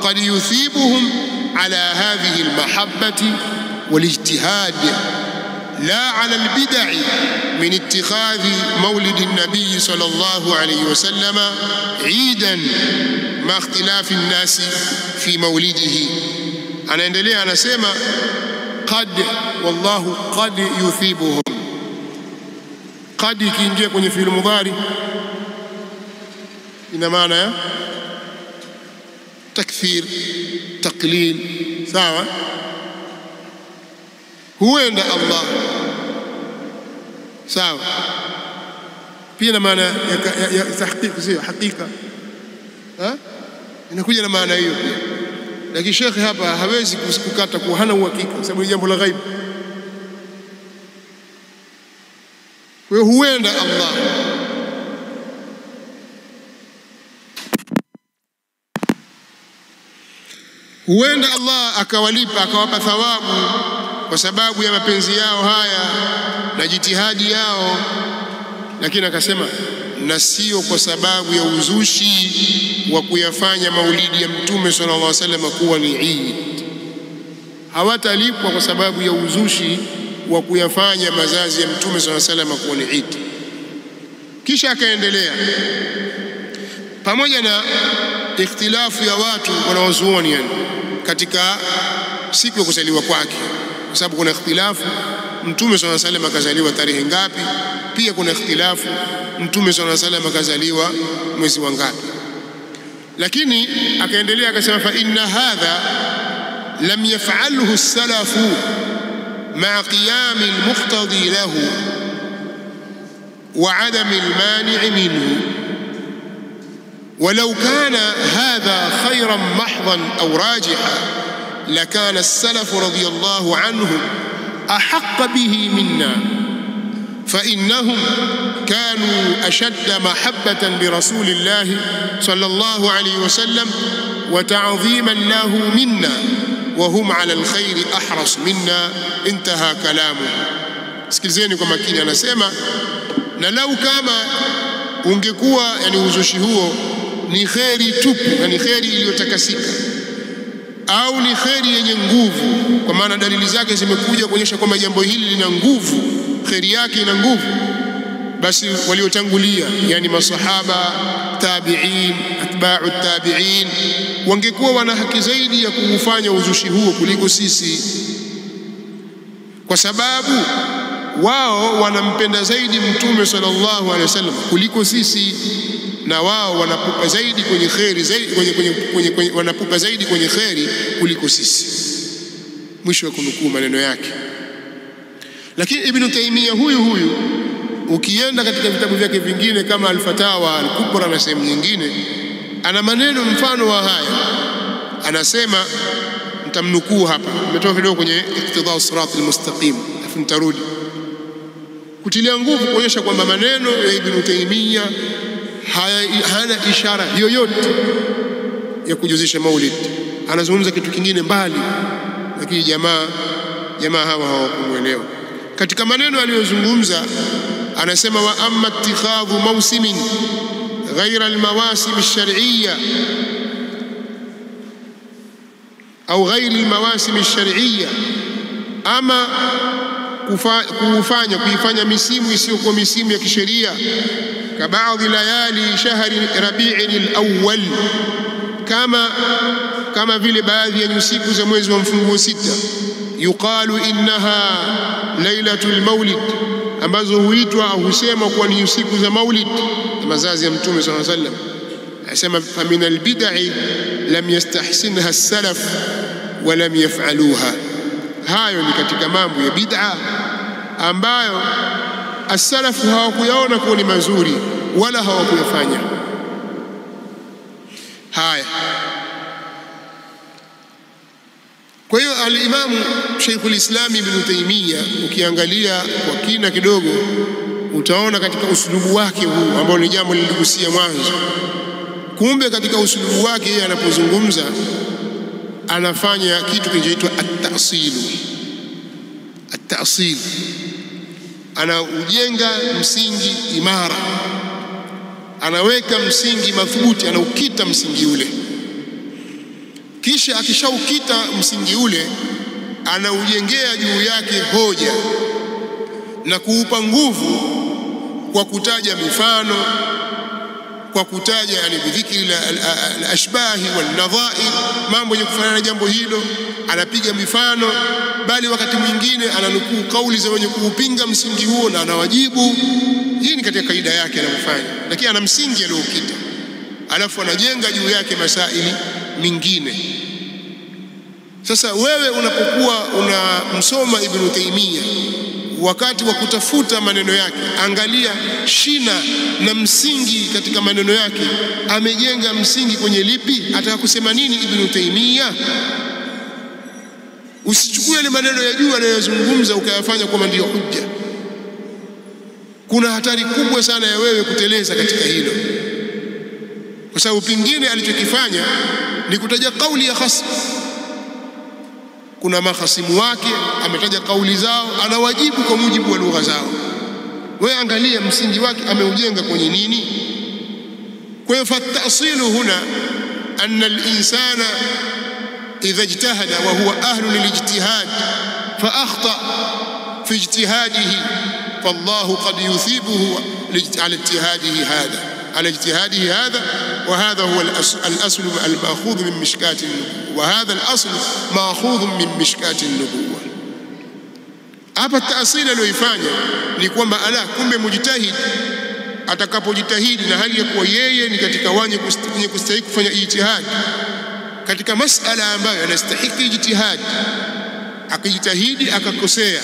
qad yuthibuhum ala hadhihi almahabbati walijtihad la ala albid'i min ittikhadhi mawlid an-nabiy sallallahu alayhi wasallam 'idan ma ikhtilafi an-nas fi mawlidihi. Anaendelea anasema wallahu qad yuthibuhum. Qad ikiingia kwenye fi'il mudhari ina maana ya takthir, taqlil, sawa. Huenda Allah, sawa, pia na maana ya tahqiq, sio hakika, inakuja na maana hiyo pia. Lakini shekhi hapa hawezi kukata kwa hana uhakika, kwa sababu ni jambo la ghaib. Kwa hiyo huenda Allah, huenda Allah akawalipa, akawapa thawabu kwa sababu ya mapenzi yao haya na jitihadi yao, lakini akasema na sio kwa sababu ya uzushi wa kuyafanya maulidi ya Mtume sallallahu alaihi wasallam kuwa ni Eid. Hawatalipwa kwa sababu ya uzushi wa kuyafanya mazazi ya Mtume sallallahu alaihi wasallam kuwa ni Eid. Kisha akaendelea, pamoja na ikhtilafu ya watu wanaozuoni yani katika siku ya kuzaliwa kwake, kwa sababu kuna ikhtilafu Mtume sallallahu alaihi wasallam akazaliwa tarehe ngapi, pia kuna ikhtilafu Mtume sallallahu alaihi wasallam akazaliwa mwezi wa ngapi. Lakini akaendelea akasema, fa inna hadha lam yaf'alhu as-salafu ma'a qiyam al-muqtadi lahu wa 'adam al-mani' minhu, ولو كان هذا خيرا محضا أو راجحا لكان السلف رضي الله عنهم أحق به منا، فإنهم كانوا أشد محبة برسول الله صلى الله عليه وسلم وتعظيما له منا، وهم على الخير أحرص منا. انتهى كلامه. sikilizeni kwa makini, anasema na lau kama ungekuwa yani uzushi huo ni kheri tupu, yani kheri iliyotakasika, au ni kheri yenye nguvu, kwa maana dalili zake zimekuja kuonyesha kwamba jambo hili lina nguvu, kheri yake ina nguvu, basi waliotangulia yani masahaba, tabi'in, atba'u tabi'in wangekuwa wana haki zaidi ya kufanya uzushi huo kuliko sisi, kwa sababu wao wanampenda zaidi Mtume sallallahu alaihi wasallam kuliko sisi, na wao wanapupa zaidi kwenye kheri zaidi wanapupa zaidi kwenye kheri kuliko sisi. Mwisho wa kunukuu maneno yake. Lakini Ibn Taymiyyah huyu ukienda katika vitabu vyake vingine kama Al-Fatawa Al-Kubra na sehemu nyingine, ana maneno mfano wa haya. Anasema, nitamnukuu hapa, nimetoka kidogo kwenye Iqtida as-Sirat al-Mustaqim, afu nitarudi kutilia nguvu kuonyesha kwamba maneno ya Ibn Taymiyyah hana ishara yoyote ya kujuzisha maulid. Anazungumza kitu kingine mbali, lakini jamaa hawa hawakumuelewa. Katika maneno aliyozungumza anasema, wa amma ittikhadhu mawsimin ghayra almawasim ash-shar'iyya au ghayri almawasim ash-shar'iyya, ama kuifanya misimu isiyokuwa misimu ya kisheria, ka baadhi layali shahri rabi'in al-awwal, kama vile baadhi ya siku za mwezi wa mfunguo sita, yuqalu innaha lailatul maulid, ambazo huitwa au husema kuwa ni siku za maulid, mazazi ya Mtume sallallahu alaihi wasallam. Asema, fa min al-bid'i lam yastahsinha as-salaf wa lam yaf'aluha. Hayo ni katika mambo ya bid'a ambayo as-salafu hawakuyaona kuwa ni mazuri wala hawakuyafanya. Haya, kwa hiyo al-Imam Sheikhul Islam Ibn Taymiyyah ukiangalia kwa kina kidogo utaona katika uslubu wake huu ambao ni jambo liligusia mwanzo. Kumbe katika uslubu wake yeye anapozungumza anafanya kitu kinachoitwa at-ta'silu. At-ta'sil, anaujenga msingi imara, anaweka msingi madhubuti, anaukita msingi ule. Kisha akishaukita msingi ule, anaujengea juu yake hoja na kuupa nguvu kwa kutaja mifano, kwa kutaja bidhikri al-ashbahi wal-nadhair, mambo yenye kufanana na jambo hilo, anapiga mifano, bali wakati mwingine ananukuu kauli za wenye kuupinga msingi huo na anawajibu. Hii ni katika kaida yake anayofanya, lakini ana msingi aliokita, alafu anajenga juu yake masaili mingine. Sasa wewe unapokuwa unamsoma Ibn Taymiyyah, wakati wa kutafuta maneno yake, angalia shina na msingi katika maneno yake. Amejenga msingi kwenye lipi? Ataka kusema nini Ibn Taymiyyah? Usichukue ile maneno ya juu anayozungumza ukayafanya kwamba ndio hujja. Kuna hatari kubwa sana ya wewe kuteleza katika hilo, kwa sababu pingine alichokifanya ni kutaja kauli ya khasm. Kuna mahasimu wake, ametaja kauli zao, anawajibu kwa mujibu wa lugha zao. Wewe angalia msingi wake ameujenga kwenye nini. Kwa hiyo fatasilu huna anna al-insana idha ijtahada wa huwa ahlu lilijtihad fa akhta fi ijtihadihi fallahu qad yuthibuhu ala ijtihadihi hadha على اجتهاده هذا، وهذا هو الأصل المأخوذ من مشكاة النبوة، وهذا الأصل مأخوذ من مشكاة النبوة. Hapa taasili aliyoifanya ni kwamba kumbe mujtahid atakapojitahidi na hali ya kuwa yeye ni katika wenye kustahili kufanya ijtihad katika masala ambayo anastahili ijtihad, akijitahidi akakosea,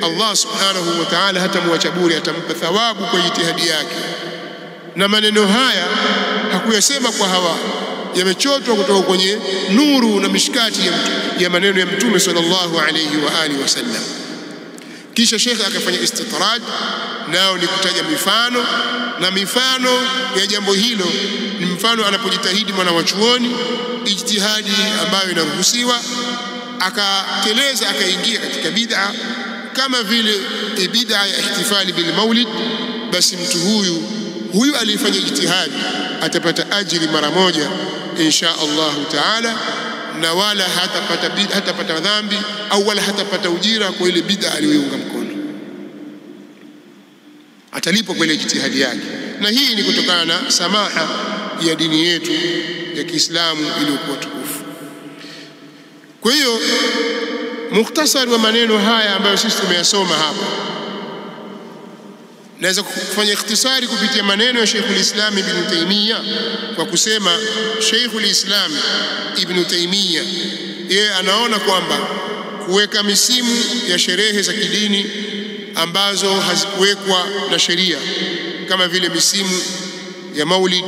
Allah subhanahu wa ta'ala hatamwacha bure, atampa thawabu kwa ijtihadi yake. Na maneno haya hakuyasema kwa hawa, yamechotwa kutoka kwenye nuru na mishkati ya maneno ya Mtume sallallahu alayhi wa alihi wasallam. Kisha Sheikh akafanya istitrad, nao ni kutaja mifano, na mifano ya jambo hilo ni mfano anapojitahidi mwana wa chuoni, ijtihadi ambayo inaruhusiwa, akateleza akaingia katika bid'a kama vile bid'a ya ihtifali bil maulid, basi mtu huyu alifanya ijtihadi atapata ajiri mara moja insha Allah taala, na wala hatapata dhambi au wala hatapata ujira kwa ile bid'a aliyoiunga mkono, atalipwa kwa ile ijtihadi yake. Na hii ni kutokana na samaha ya dini yetu ya Kiislamu iliyokuwa tukufu. Kwa hiyo mukhtasari wa maneno haya ambayo sisi tumeyasoma hapa, naweza kufanya ikhtisari kupitia maneno ya Sheikhul Islam Ibn Taymiyyah kwa kusema Sheikhul Islam Ibn Taymiyyah yeye anaona kwamba kuweka misimu ya sherehe za kidini ambazo hazikuwekwa na sheria kama vile misimu ya Maulid,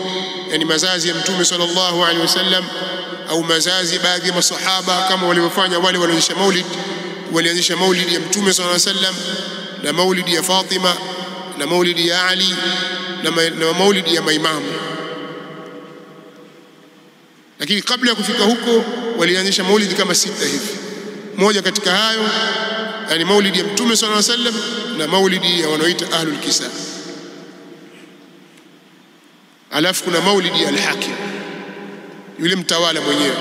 yani mazazi ya Mtume sallallahu alaihi wasallam, au mazazi baadhi ya masahaba kama walivyofanya wale walioanzisha Maulid, walianzisha Maulid ya Mtume sallallahu alaihi wasallam na Maulid ya Fatima na maulidi ya Ali na maulidi ya maimamu. Lakini kabla ya kufika huko walianzisha maulidi kama 6 hivi. Moja katika hayo yani maulidi ya Mtume sallallahu alaihi wasallam na maulidi ya wanaoita ahlul kisa. Alafu kuna maulidi ya al-hakim, yule mtawala mwenyewe.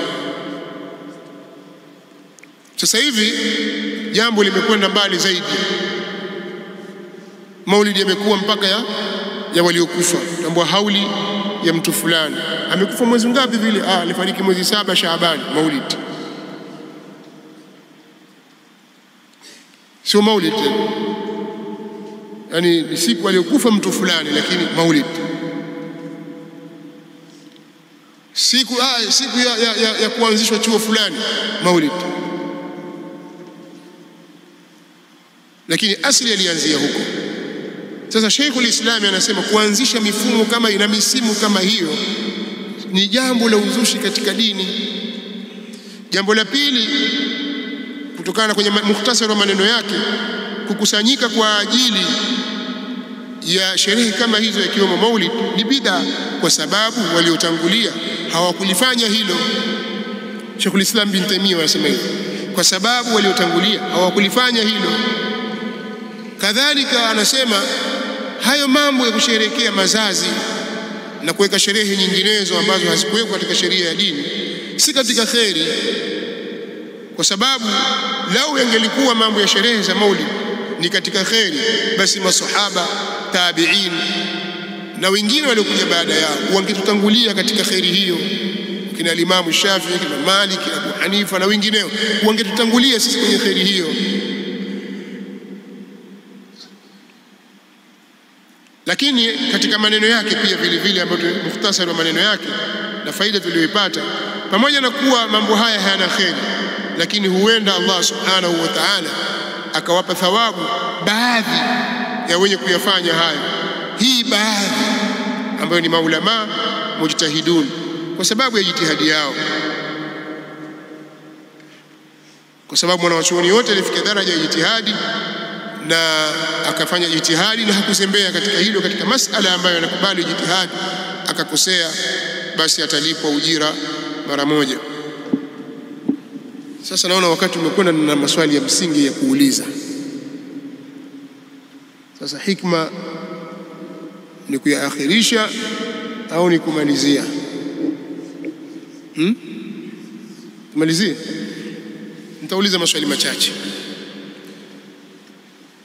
Sasa hivi jambo limekwenda mbali zaidi. Maulidi yamekuwa mpaka ya waliokufa. Tambua hauli ya mtu fulani amekufa mwezi ngapi vile, alifariki mwezi 7 Shaaban, maulid. Sio maulid, yani ni siku aliyokufa mtu fulani, lakini maulid. Siku ya kuanzishwa chuo fulani, maulid. Lakini asili alianzia huko. Sasa Sheikhul Islam anasema kuanzisha mifumo kama ina misimu kama hiyo ni jambo la uzushi katika dini. Jambo la pili, kutokana kwenye mukhtasari wa maneno yake, kukusanyika kwa ajili ya sherehe kama hizo ikiwemo maulid ni bid'a, kwa sababu waliotangulia hawakulifanya hilo. Sheikhul Islam bin Taymiyyah anasema hivyo, kwa sababu waliotangulia hawakulifanya hilo. Kadhalika anasema hayo mambo ya kusherehekea mazazi na kuweka sherehe nyinginezo ambazo hazikuwekwa katika sheria ya dini si katika kheri, kwa sababu lau yangelikuwa mambo ya sherehe za maulid ni katika kheri, basi masahaba, tabi'in na wengine waliokuja baada yao wangetutangulia katika kheri hiyo, kina Imam Shafi'i, kina Malik, Abu Hanifa na wengineo wangetutangulia sisi kwenye kheri hiyo. Lakini katika maneno yake pia vile vile, ambayo mukhtasari wa maneno yake na faida tuliyoipata, pamoja na kuwa mambo haya hayana kheri, lakini huenda Allah subhanahu wa ta'ala akawapa thawabu baadhi ya wenye kuyafanya hayo. Hii baadhi ambayo ni maulama mujtahidun, kwa sababu ya jitihadi yao, kwa sababu mwanachuoni wote alifikia daraja ya jitihadi na akafanya jitihadi na hakuzembea katika hilo, katika masala ambayo anakubali jitihadi akakosea, basi atalipwa ujira mara moja. Sasa naona wakati umekwenda na maswali ya msingi ya kuuliza. Sasa hikma ni kuyaakhirisha au ni kumalizia? Kumalizia? Nitauliza maswali machache.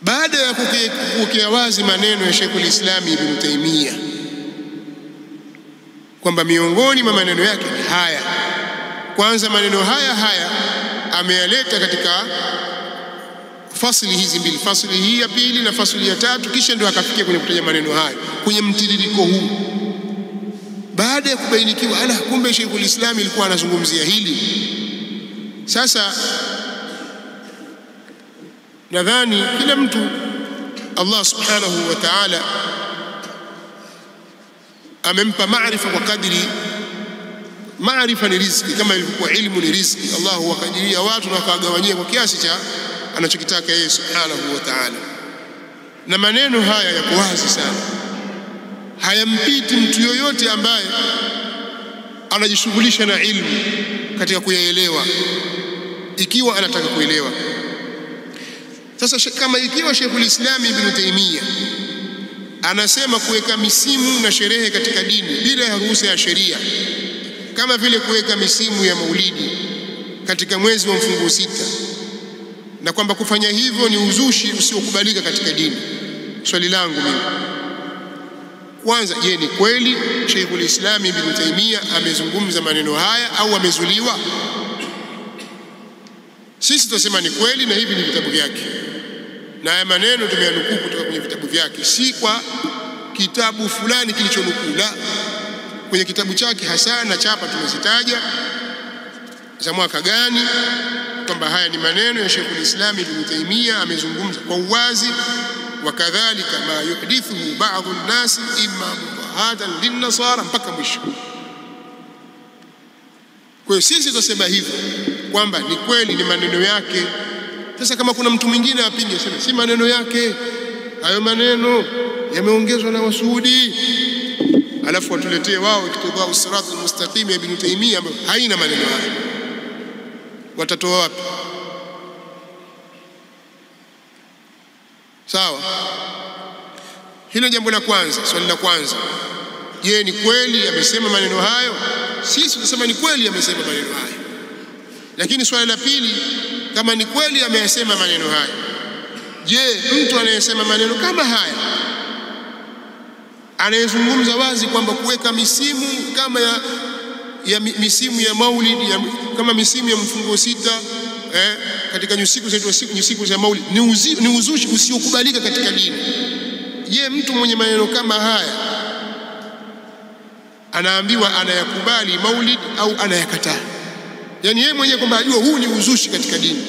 Baada ya kuwekea wazi maneno ya Sheikhul Islam Ibn Taymiyyah kwamba miongoni mwa maneno yake ni haya, kwanza maneno haya ameyaleta katika fasili hizi mbili, fasili hii ya pili na fasili ya tatu, kisha ndio akafikia kwenye kutaja maneno hayo kwenye mtiririko huu. Baada ya kubainikiwa kumbe Sheikhul Islam ilikuwa anazungumzia hili. Sasa nadhani kila mtu Allah subhanahu wa ta'ala amempa maarifa kwa kadri. Maarifa ni riziki, kama ilivyokuwa ilmu ni riziki. Allah huwakadiria watu na akawagawanyia kwa kiasi cha anachokitaka yeye subhanahu wa ta'ala. Na maneno haya yako wazi sana, hayampiti mtu yoyote ambaye anajishughulisha na ilmu katika kuyaelewa, ikiwa anataka kuelewa. Sasa kama ikiwa Sheikhul Islam Ibn Taymiyyah anasema kuweka misimu na sherehe katika dini bila ya ruhusa ya sheria, kama vile kuweka misimu ya maulidi katika mwezi wa mfungo sita, na kwamba kufanya hivyo ni uzushi usiokubalika katika dini, swali langu mimi kwanza, je, ni kweli Sheikhul Islam Ibn Taymiyyah amezungumza maneno haya au amezuliwa? Sisi tunasema ni kweli, na hivi ni vitabu vyake, na haya maneno tumeyanukuu kutoka kwenye vitabu vyake, si kwa kitabu fulani kilichonukuu, la, kwenye kitabu chake hasa, na chapa tumezitaja za mwaka gani, kwamba haya ni maneno ya Sheikhul Islam Ibn Taymiyyah, amezungumza kwa uwazi. Wakadhalika ma yuhdithuhu ba'dhu an-nas imma mudahatan lin-nasara, mpaka mwisho. Kwa hiyo sisi tunasema hivyo kwamba ni kweli, ni maneno yake. Sasa kama kuna mtu mwingine apinge, sema si maneno yake, hayo maneno yameongezwa na Wasuudi, alafu watuletee wao iktidau sirat al-mustaqim ya Ibn Taymiyyah ambayo haina maneno hayo, watatoa wapi? Sawa, hilo jambo la kwanza. Swali la kwanza, je, ni kweli amesema maneno hayo? Sisi tunasema ni kweli amesema maneno hayo. Lakini swali la pili, kama ni kweli ameyasema maneno hayo, je, mtu anayesema maneno kama haya, anayezungumza wazi kwamba kuweka misimu kama ya misimu ya maulid, kama misimu ya mfungo sita katika nyusiku za maulid ni uzushi usiokubalika katika dini, je, mtu mwenye maneno kama haya anaambiwa anayakubali maulid au anayakataa? Yani yeye mwenyewe kwamba ajua huu ni uzushi katika dini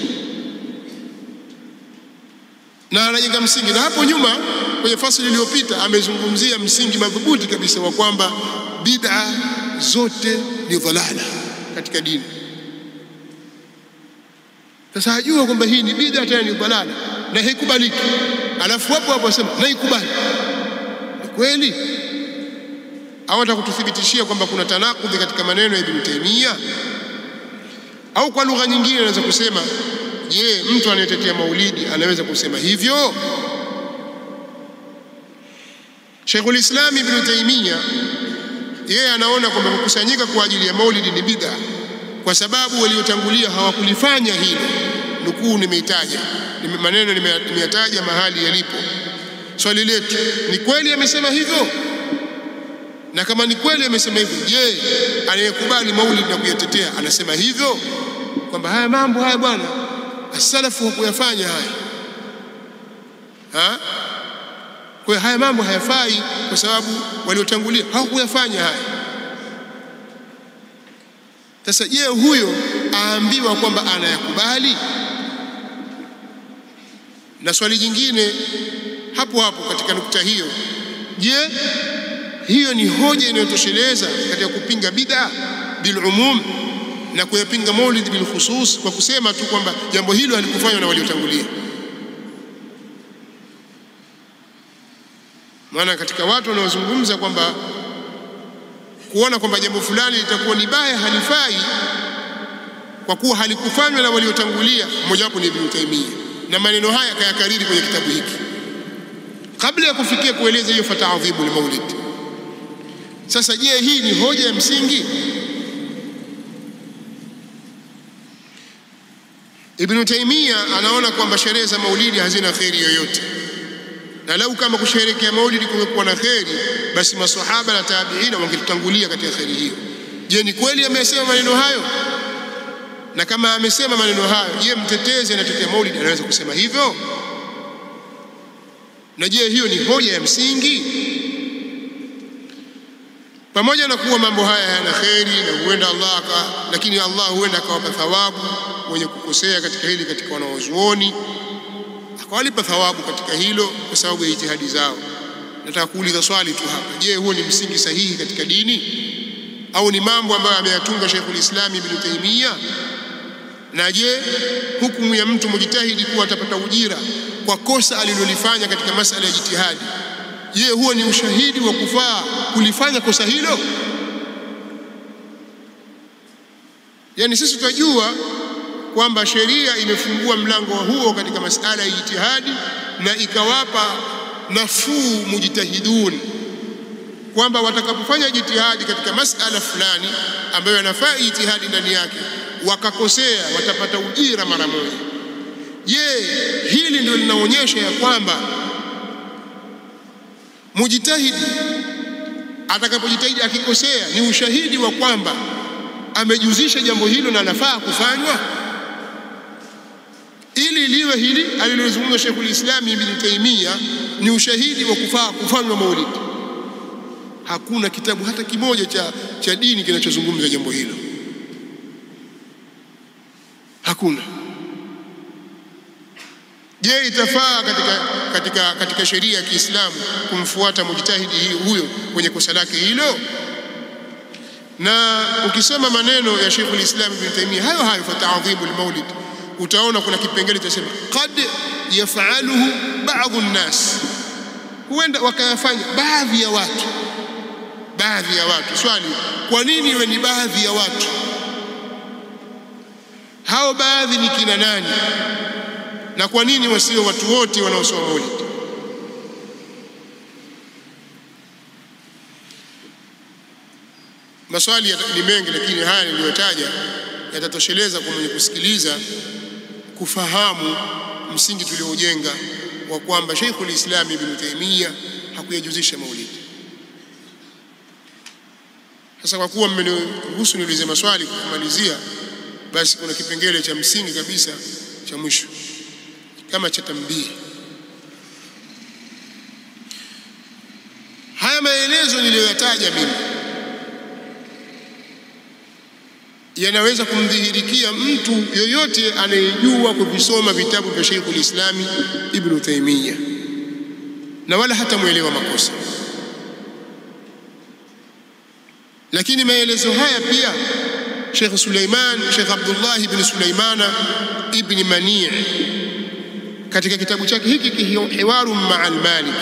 na anajenga msingi. Na hapo nyuma kwenye fasili iliyopita amezungumzia msingi madhubuti kabisa wa kwamba bid'a zote ni dhalala katika dini. Sasa ajua kwamba hii ni bid'a, tena ni dhalala na haikubaliki, alafu hapo asema naikubali. kweli? Au atakututhibitishia kwamba kuna tanakudhi katika maneno ya Ibn Taymiyyah? Au kwa lugha nyingine anaweza kusema, je, mtu anayetetea maulidi anaweza kusema hivyo? Sheikhul Islam Ibn Taymiyyah yeye anaona kwamba kukusanyika kwa ajili ya maulidi ni bid'a, kwa sababu waliotangulia hawakulifanya hilo. Nukuu nimeitaja, maneno nimeyataja mahali yalipo. Swali letu ni kweli amesema hivyo? Na kama ni kweli amesema hivyo, je, anayekubali maulidi na kuyatetea anasema hivyo kwamba haya mambo haya bwana as-salafu hakuyafanya haya? Kwa hiyo haya mambo hayafai kwa sababu waliotangulia hawakuyafanya haya. Sasa je, huyo aambiwa kwamba anayakubali? Na swali jingine hapo hapo katika nukta hiyo, je, hiyo ni hoja inayotosheleza katika kupinga bid'a bil umum na kuyapinga maulid bil khusus kwa kusema tu kwamba jambo hilo halikufanywa na waliotangulia? Maana katika watu wanaozungumza kwamba kuona kwamba jambo fulani litakuwa ni baya, halifai kwa kuwa halikufanywa na waliotangulia, mmoja wapo ni Ibn Taymiyyah, na maneno haya kayakariri kwenye kitabu hiki kabla ya kufikia kueleza hiyo fata'dhibu al-maulid. Sasa je, hii ni hoja ya msingi? Ibn Taymiyyah anaona kwamba sherehe za maulidi hazina kheri yoyote, na lau kama kusherehekea maulidi kumekuwa na kheri, basi maswahaba na tabiina wangetutangulia katika kheri hiyo. Je, ni kweli amesema maneno hayo? Na kama amesema maneno hayo, je, mtetezi anatetea maulidi anaweza kusema hivyo? Na je, hiyo ni hoja ya msingi? Pamoja na kuwa mambo haya yana kheri na huenda lakini Allah huenda akawapa thawabu wenye kukosea katika hili, katika wanaozuoni akawalipa thawabu katika hilo kwa sababu ya jitihadi zao. Nataka kuuliza swali tu hapa, je, huo ni msingi sahihi katika dini au ni mambo ambayo ameyatunga Sheikhul Islam Ibn Taymiyyah? Na je, hukumu ya mtu mujitahidi kuwa atapata ujira kwa kosa alilolifanya katika masala ya jitihadi, je, huo ni ushahidi wa kufaa kulifanya kosa hilo? Yani sisi tunajua kwamba sheria imefungua mlango huo katika masala ya jitihadi na ikawapa nafuu mujitahidun kwamba watakapofanya jitihadi katika masala fulani ambayo yanafaa jitihadi ndani yake, wakakosea watapata ujira mara moja. Je, hili ndio linaonyesha ya kwamba mujitahidi atakapojitahidi akikosea ni ushahidi wa kwamba amejuzisha jambo hilo na nafaa kufanywa? Ili liwe hili alilozungumza Sheikhul Islam Ibn Taymiyyah ni ushahidi wa kufaa kufanywa maulid, hakuna kitabu hata kimoja cha dini kinachozungumza jambo hilo, hakuna. Je, itafaa katika sheria ya Kiislamu kumfuata mujtahidi huyo kwenye kosa lake hilo? Na ukisoma maneno ya Sheikhul Islam Ibn Taymiyyah hayo fata'dhibu al-maulid, utaona kuna kipengele cha sema qad yaf'aluhu ba'dhu an-nas, huenda wakayafanya baadhi ya watu. Swali, kwa nini iwe ni baadhi ya watu? Hao baadhi ni kina nani? Na kwa nini wasiwe watu wote wanaosoma maulid? Maswali ni mengi, lakini haya niliyotaja yatatosheleza kwa mwenye kusikiliza kufahamu msingi tuliojenga wa kwamba Sheikhul Islam Ibn Taymiyyah hakuyajuzisha maulid. Sasa kwa kuwa mmeniruhusu niulize maswali kumalizia, basi kuna kipengele cha msingi kabisa cha mwisho kama cha tambii. Haya maelezo niliyoyataja mimi yanaweza kumdhihirikia mtu yoyote anayejua kuvisoma vitabu vya Sheikhul Islam Ibn Taymiyyah na wala hata muelewa makosa. Lakini maelezo haya pia Sheikh Abdullah ibn Sulaiman ibn Mani' katika kitabu chake hiki Hiwaru Ma'al Maliki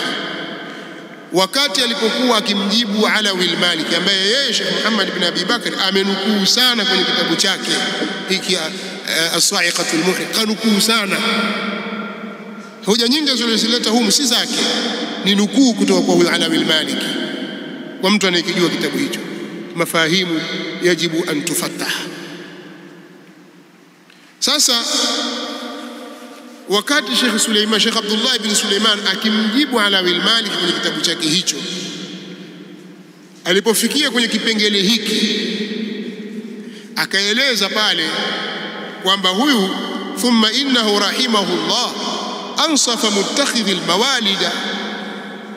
wakati alipokuwa akimjibu Alawi al-Maliki, ambaye yeye Sheikh Muhammad ibn Abi Bakr amenukuu sana kwenye kitabu chake hiki As-Sa'iqatul Muhriq, kanukuu sana. Hoja nyingi zilizoleta humu si zake, ni nukuu kutoka kwa huyo Alawi al-Maliki, kwa mtu anayekijua kitabu hicho. Mafahimu yajibu an tufattah. Sasa wakati Sheikh Abdullah ibn Suleiman akimjibu Alawi al-Maliki kwenye kitabu chake hicho, alipofikia kwenye kipengele hiki akaeleza pale kwamba huyu thumma innahu rahimahullah ansafa muttakhidhi al-mawalida,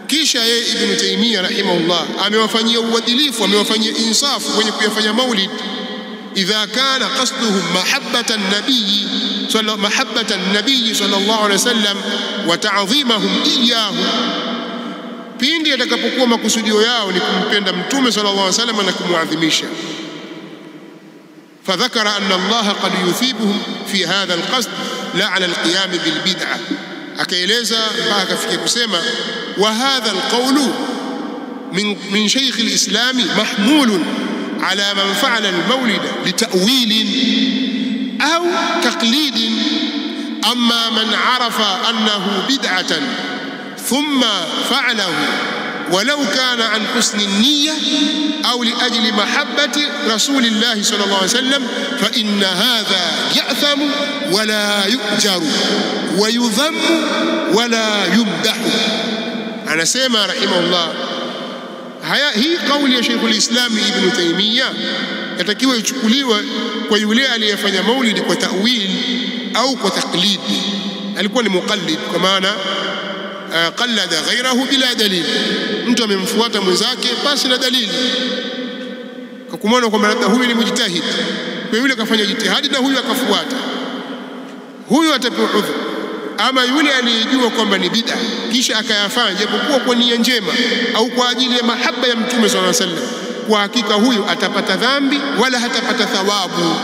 kisha yeye Ibn Taymiyyah rahimahullah amewafanyia uadilifu, amewafanyia insafu kwenye kuyafanya maulid, idha kana qasduhum mahabbata an-nabiy sallallahu alayhi wasallam wa ta'dhimahum iyyahu, pindi atakapokuwa makusudio yao ni kumpenda mtume sallallahu alayhi wasallam na kumuadhimisha. Fadhakara anna Allah qad yuthibuhum fi hadha al-qasd la ala al-qiyam bil bid'ah, akaeleza mpaka akafikia kusema wa hadha al-qawlu min shaykh al-islam mahmulun على من فعل المولد لتأويل أو تقليد، أما من عرف أنه بدعة ثم فعله ولو كان عن حسن النية أو لأجل محبة رسول الله صلى الله عليه وسلم فإن هذا يأثم ولا يؤجر ويذم ولا يمدح. أنا سيما رحمه الله، hii kauli ya Sheikh al-Islam Ibn Taymiyyah yatakiwa ichukuliwe kwa yule aliyefanya maulidi kwa ta'wil au kwa taklid. Alikuwa ni muqallid, kwa maana qallada ghayrahu bila dalil, mtu amemfuata mwenzake basi na dalili, kwa kumwona kwamba labda huyu ni mujtahid, kwa yule kafanya jitihadi na huyu akafuata, huyu atapewa udhur. Ama yule aliyejua kwamba ni bid'a kisha akayafanya japokuwa kwa nia njema au kwa ajili ya mahaba ya mtume sallallahu alaihi wasallam, kwa hakika huyu atapata dhambi wala hatapata thawabu,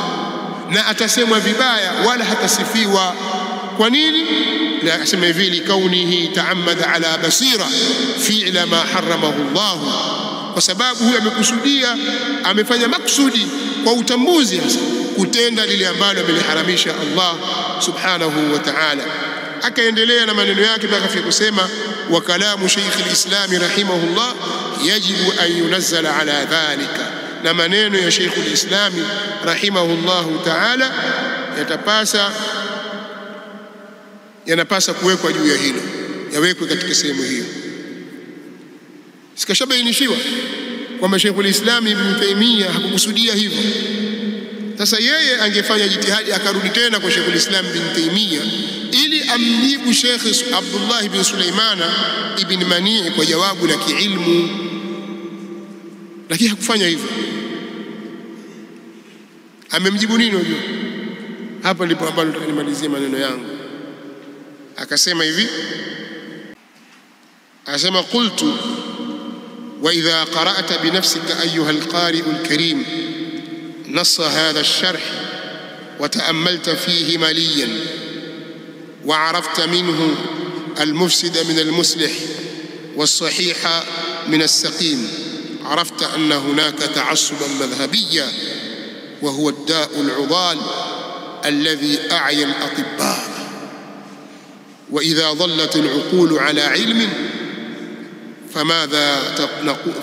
na atasemwa vibaya wala hatasifiwa. Kwa nini? La, asema hivi, likaunihi ta'ammada ala basira fi'la ma haramahu Allah, kwa sababu huyu amekusudia, amefanya maksudi kwa utambuzi hasa kutenda lile ambalo ameliharamisha Allah subhanahu wa ta'ala. Akaendelea na maneno yake mpaka afika kusema wa kalamu Sheikh al-Islam rahimahullah yajibu an yunazzala ala dhalika, na maneno ya Sheikh al-Islam rahimahullah ta'ala yanapasa kuwekwa juu ya hilo, yawekwe katika sehemu hiyo. Sikashabainishiwa kwamba Sheikh al-Islam Ibn Taymiyyah hakukusudia hivyo. Sasa yeye angefanya jitihadi akarudi tena kwa Sheikh al-Islam Ibn Taymiyyah ili amjibu Sheikh Abdullah ibn Suleiman ibn Mani' kwa jawabu la kiilmu, lakini hakufanya hivyo. Amemjibu nini? Unajua, hapa ndipo ambalo tutanimalizia maneno yangu. Akasema hivi, asema qultu wa idha qara'ta bi nafsika ayyuha al-qari'u al-karim نص هذا الشرح وتأملت فيه مليا وعرفت منه المفسد من المصلح والصحيح من السقيم، عرفت أن هناك تعصبا مذهبيا وهو الداء العضال الذي أعيا الأطباء، وإذا ظلت العقول على علم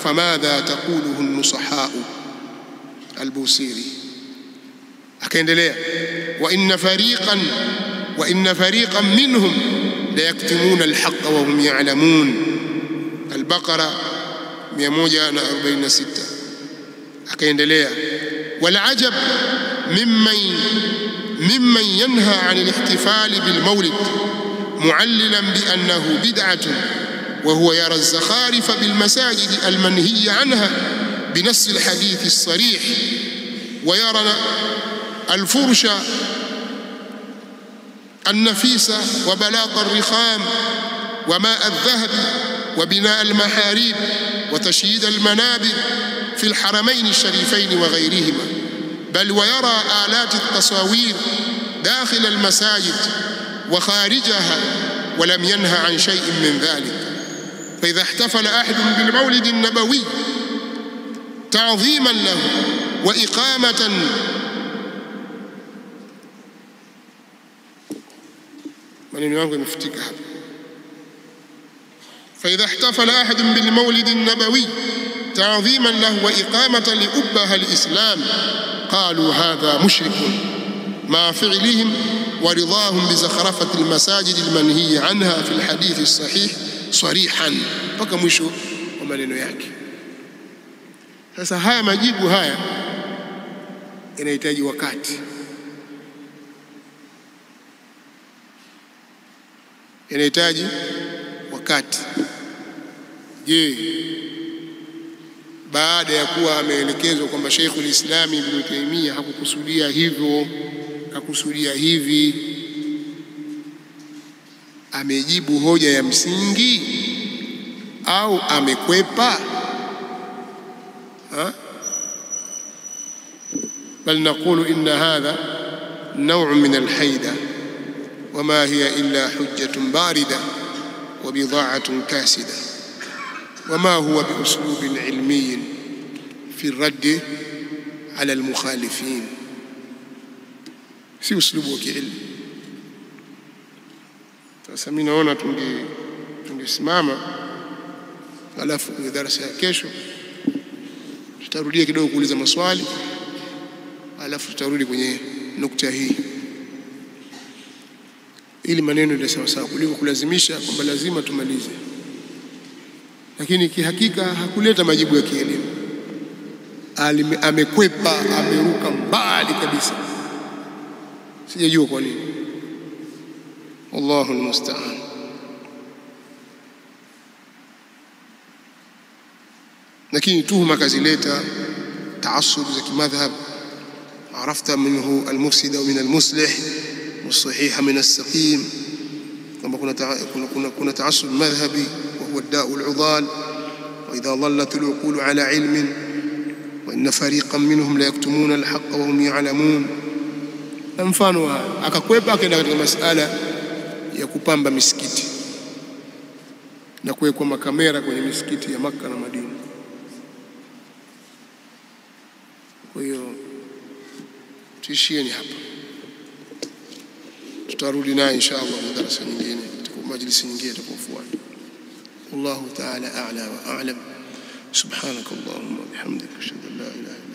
فماذا تقوله النصحاء؟ البوصيري. akaendelea wa inna fariqan minhum la yaktumuna alhaqqa wa hum ya'lamun, Al-Baqara 146. akaendelea wal ajab mimman yanha 'an al-ihtifal bil mawlid mu'allilan bi annahu bid'atun wa huwa yara az-zakharif bil masajid al-manhiy 'anha بنص الحديث الصريح، ويرى الفرش النفيس وبلاط الرخام وماء الذهب وبناء المحاريب وتشييد المنابر في الحرمين الشريفين وغيرهما، بل ويرى آلات التصاوير داخل المساجد وخارجها ولم ينهى عن شيء من ذلك. فإذا احتفل أحد بالمولد النبوي تعظيما له وإقامة maneno yangu yamefutika hapa. فإذا احتفل أحد بالمولد النبوي تعظيما له وإقامة لأبها الإسلام قالوا هذا مشرك مع فعلهم ورضاهم بزخرفة المساجد المنهي عنها في الحديث الصحيح صريحا. mpaka mwisho wa maneno yake. Sasa haya majibu haya yanahitaji wakati, yanahitaji wakati. Je, baada ya kuwa ameelekezwa kwamba Sheikhul Islam Ibn Taymiyyah hakukusudia hivyo, hakukusudia hivi, amejibu hoja ya msingi au amekwepa? بل نقول إن هذا نوع من الحيدة وما هي إلا حجة باردة وبضاعة كاسدة وما هو بأسلوب علمي في الرد على المخالفين. si uslubu wa kiilmu. Sasa mimi naona tungesimama, alafu kwenye darasa ya kesho tutarudia kidogo kuuliza maswali, alafu tutarudi kwenye nukta hii, ili maneno ndio sawa sawa, kuliko kulazimisha kwamba lazima tumalize, lakini kihakika hakuleta majibu ya kielimu. Amekwepa, ameruka mbali kabisa, sijajua kwa nini. Wallahu almusta'an. Lakini tuhuma kazileta taasub za kimadhhab, arafta minhu almufsida wa min almuslih والصحيح من السقيم. كما كنا تعصب مذهبي وهو الداء العضال. وإذا ظلت العقول على علم وإن فريقا منهم لا يكتمون الحق وهم يعلمون. mfano akakwepa akaenda katika masala ya kupamba misikiti na kuwekwa makamera kwenye misikiti ya Makka na Madina. Kwa hiyo tuishieni hapa, tutarudi naye inshallah kwa darasa nyingine, kwa majlisi nyingine itakayofuata. Wallahu ta'ala a'la wa a'lam. Subhanakallahumma wa bihamdika ashhadu an la ilaha illa